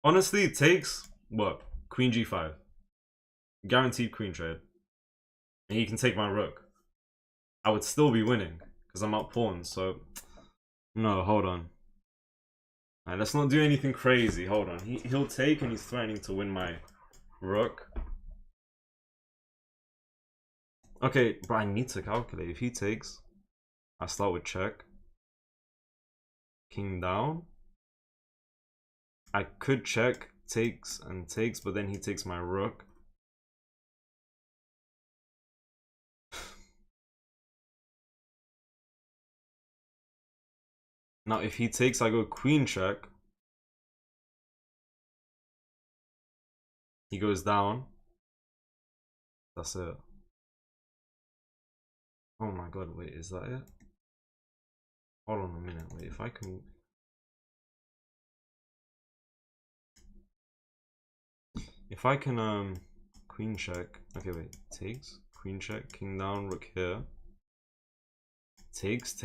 Honestly, it takes what? Queen g5. Guaranteed queen trade. And he can take my rook. I would still be winning because I'm up pawns. So no, hold on. Alright, let's not do anything crazy. Hold on. He'll take and he's threatening to win my rook. Okay, but I need to calculate. If he takes, I start with check. King down. I could check, takes and takes, but then he takes my rook. Now if he takes, I go queen check. He goes down. That's it. Oh my god, wait, is that it? Hold on a minute, wait, if I can... If I can, queen check... Okay, wait, takes, queen check, king down, rook here. Takes,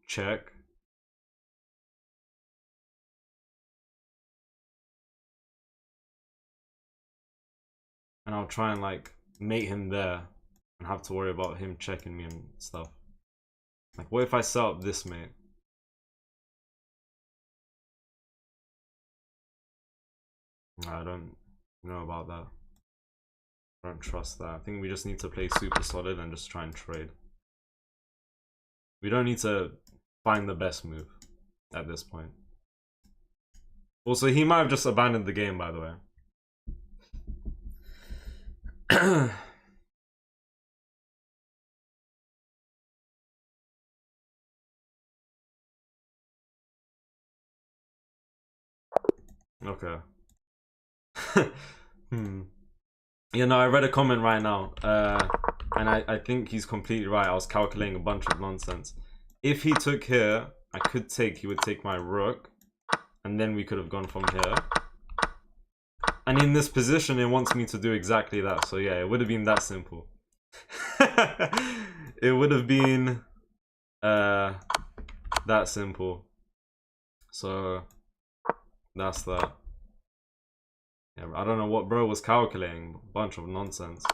check. And I'll try and, like, mate him there. And have to worry about him checking me and stuff. Like, what if I set up this mate? I don't know about that. I don't trust that. I think we just need to play super solid and just try and trade. We don't need to find the best move at this point. Also, he might have just abandoned the game, by the way. Okay. Yeah, no, I read a comment right now, and I think he's completely right. I was calculating a bunch of nonsense. If he took here, I could take, he would take my rook, and then we could have gone from here. And in this position, it wants me to do exactly that. So yeah, it would have been that simple. It would have been that simple. So that's that. Yeah, I don't know what bro was calculating. A bunch of nonsense.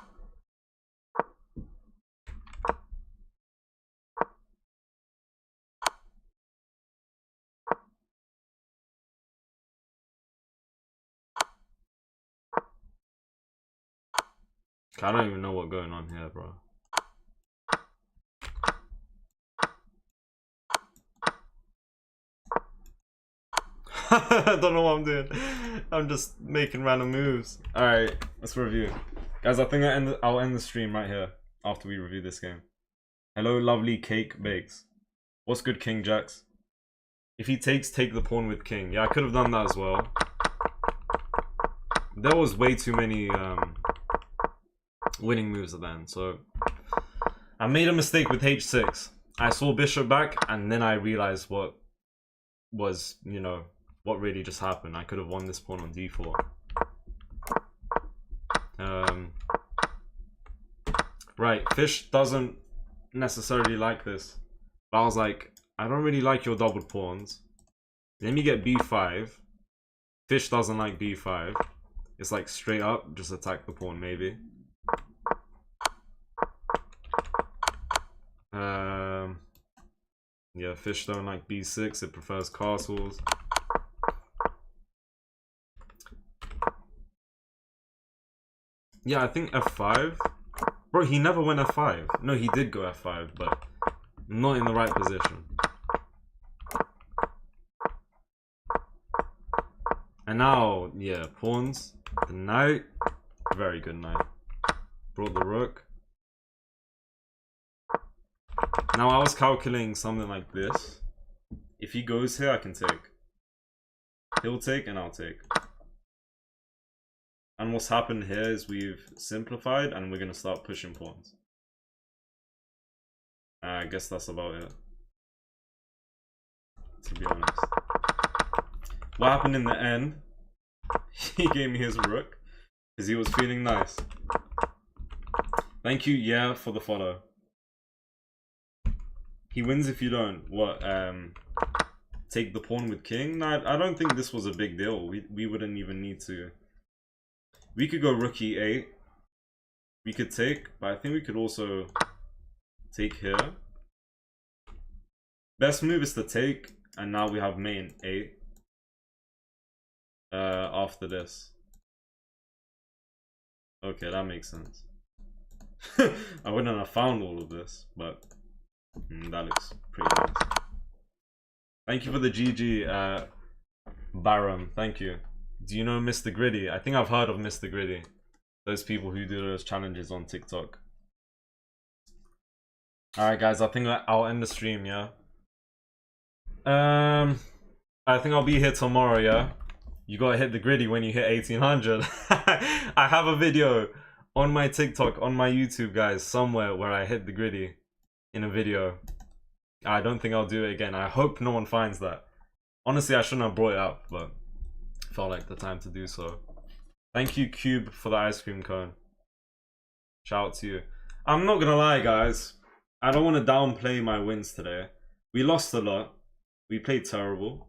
I don't even know what's going on here, bro. I don't know what I'm doing. I'm just making random moves. Alright, let's review. Guys, I think I'll end the stream right here after we review this game. Hello, lovely cake bakes. What's good, King Jacks? If he takes, take the pawn with king. Yeah, I could have done that as well. There was way too many winning moves at the end, so I made a mistake with h6. I saw bishop back, and then I realized what was, you know, what really just happened. I could have won this pawn on d4. Right, Fish doesn't necessarily like this. But I was like, I don't really like your doubled pawns. Let me get b5. Fish doesn't like b5. It's like straight up, just attack the pawn maybe. Yeah, Fish don't like b6, it prefers castles. Yeah, I think f5. Bro, he never went f5. No, he did go f5, but not in the right position. And now, yeah, pawns. The knight. Very good knight. Brought the rook. Now, I was calculating something like this. If he goes here, I can take. He'll take and I'll take. And what's happened here is we've simplified and we're going to start pushing pawns. I guess that's about it, to be honest. What happened in the end, he gave me his rook because he was feeling nice. Thank you, yeah, for the follow. He wins if you don't. What, take the pawn with king? No, I don't think this was a big deal. We wouldn't even need to. We could go rook e8. We could take, but I think we could also take here. Best move is to take, and now we have main 8 after this. Okay, that makes sense. I wouldn't have found all of this, but that looks pretty nice. Thank you for the GG, Barum. Thank you. Do you know Mr. Gritty? I think I've heard of Mr. Gritty. Those people who do those challenges on TikTok. Alright guys, I think I'll end the stream, yeah? I think I'll be here tomorrow, yeah? You gotta hit the gritty when you hit 1800. I have a video on my TikTok, on my YouTube, guys, somewhere where I hit the gritty in a video. I don't think I'll do it again. I hope no one finds that. Honestly, I shouldn't have brought it up, but felt like the time to do so. Thank you, Cube, for the ice cream cone. Shout out to you. I'm not gonna lie, guys. I don't want to downplay my wins today. We lost a lot. We played terrible.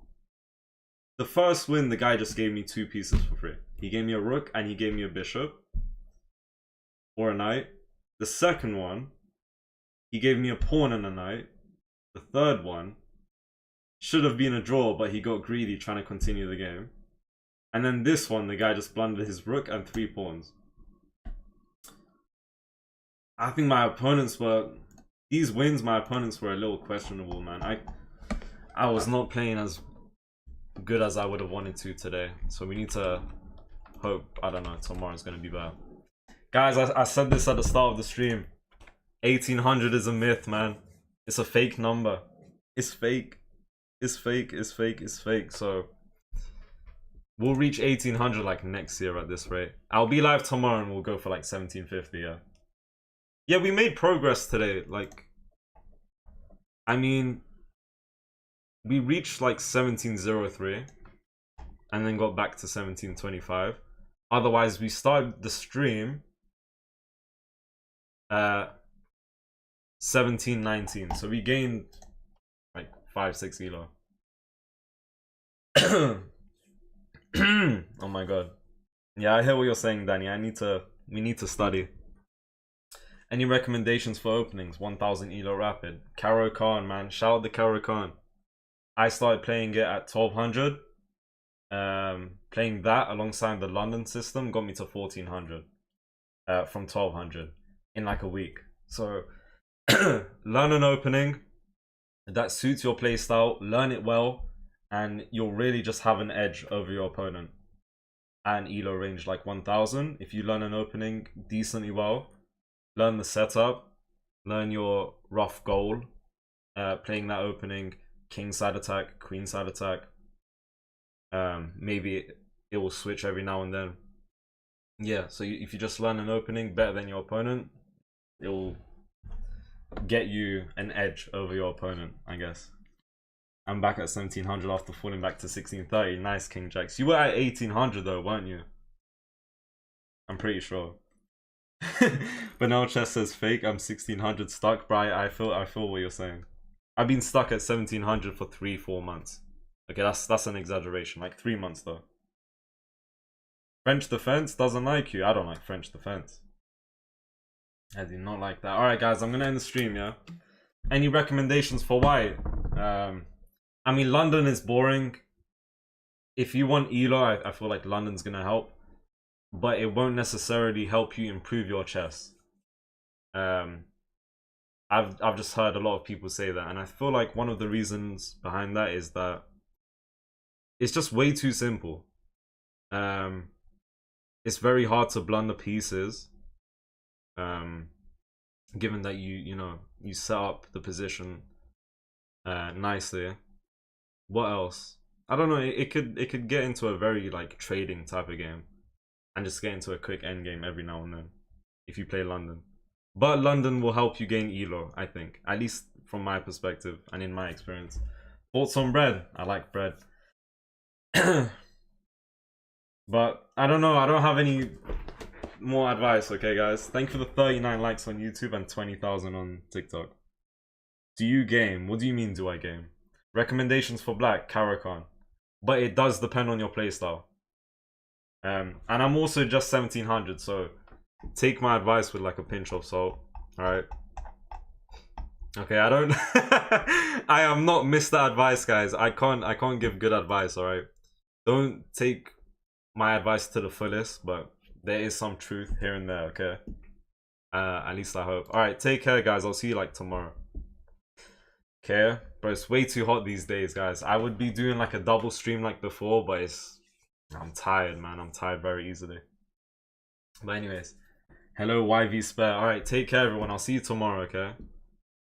The first win, the guy just gave me 2 pieces for free. He gave me a rook and he gave me a bishop. Or a knight. The second one, he gave me a pawn and a knight. The third one should have been a draw, but he got greedy trying to continue the game. And then this one, the guy just blundered his rook and 3 pawns. I think my opponents were... These wins, my opponents were a little questionable, man. I was not playing as good as I would have wanted to today. So we need to hope, I don't know, tomorrow's going to be better. Guys, I said this at the start of the stream. 1800 is a myth, man. It's a fake number. It's fake. It's fake, it's fake, it's fake. So we'll reach 1800 like next year at this rate. I'll be live tomorrow and we'll go for like 1750, yeah. Yeah, we made progress today. Like, I mean, we reached like 1703 and then got back to 1725. Otherwise, we started the stream at 1719. So we gained like 5-6 elo. Oh my god. Yeah, I hear what you're saying, Danny. We need to study. Any recommendations for openings? 1000 elo rapid. Caro Khan, man. Shout out to Caro Khan. I started playing it at 1200. Playing that alongside the London system got me to 1400 from 1200 in like a week. So learn an opening that suits your playstyle, learn it well, and you'll really just have an edge over your opponent. And elo range like 1000. If you learn an opening decently well, learn the setup, learn your rough goal, playing that opening, king side attack, queen side attack. Maybe it will switch every now and then. Yeah, so if you just learn an opening better than your opponent, it will get you an edge over your opponent, I guess. I'm back at 1700 after falling back to 1630. Nice, King Jacks. You were at 1800 though, weren't you? I'm pretty sure. But now Chess says fake. I'm 1600 stuck, but I feel what you're saying. I've been stuck at 1700 for 3-4 months. Okay, that's an exaggeration. Like 3 months though. French defense doesn't like you. I don't like French defense. I do not like that. Alright guys, I'm gonna end the stream, yeah? Any recommendations for white? I mean, London is boring. If you want elo, I feel like London's gonna help. But it won't necessarily help you improve your chess. I've just heard a lot of people say that, and I feel like one of the reasons behind that is that it's just way too simple. It's very hard to blunder pieces. Given that you set up the position nicely. What else? I don't know. It could get into a very like trading type of game, and just get into a quick end game every now and then if you play London. But London will help you gain elo, I think, at least from my perspective and in my experience. Thoughts on bread? I like bread. But I don't know. I don't have any more advice. Okay, guys. Thank you for the 39 likes on YouTube and 20,000 on TikTok. Do you game? What do you mean? Do I game? Recommendations for black, Karakan. But it does depend on your playstyle. And I'm also just 1700, so take my advice with like a pinch of salt. Alright. Okay, I don't I am not Mr. Advice, guys. I can't give good advice, alright? Don't take my advice to the fullest, but there is some truth here and there, okay? At least I hope. Alright, take care, guys. I'll see you like tomorrow. Okay, bro, it's way too hot these days, guys. I would be doing like a double stream like before, but I'm tired, man. I'm tired very easily. But anyways, hello YV Spare. Alright, take care, everyone. I'll see you tomorrow, okay?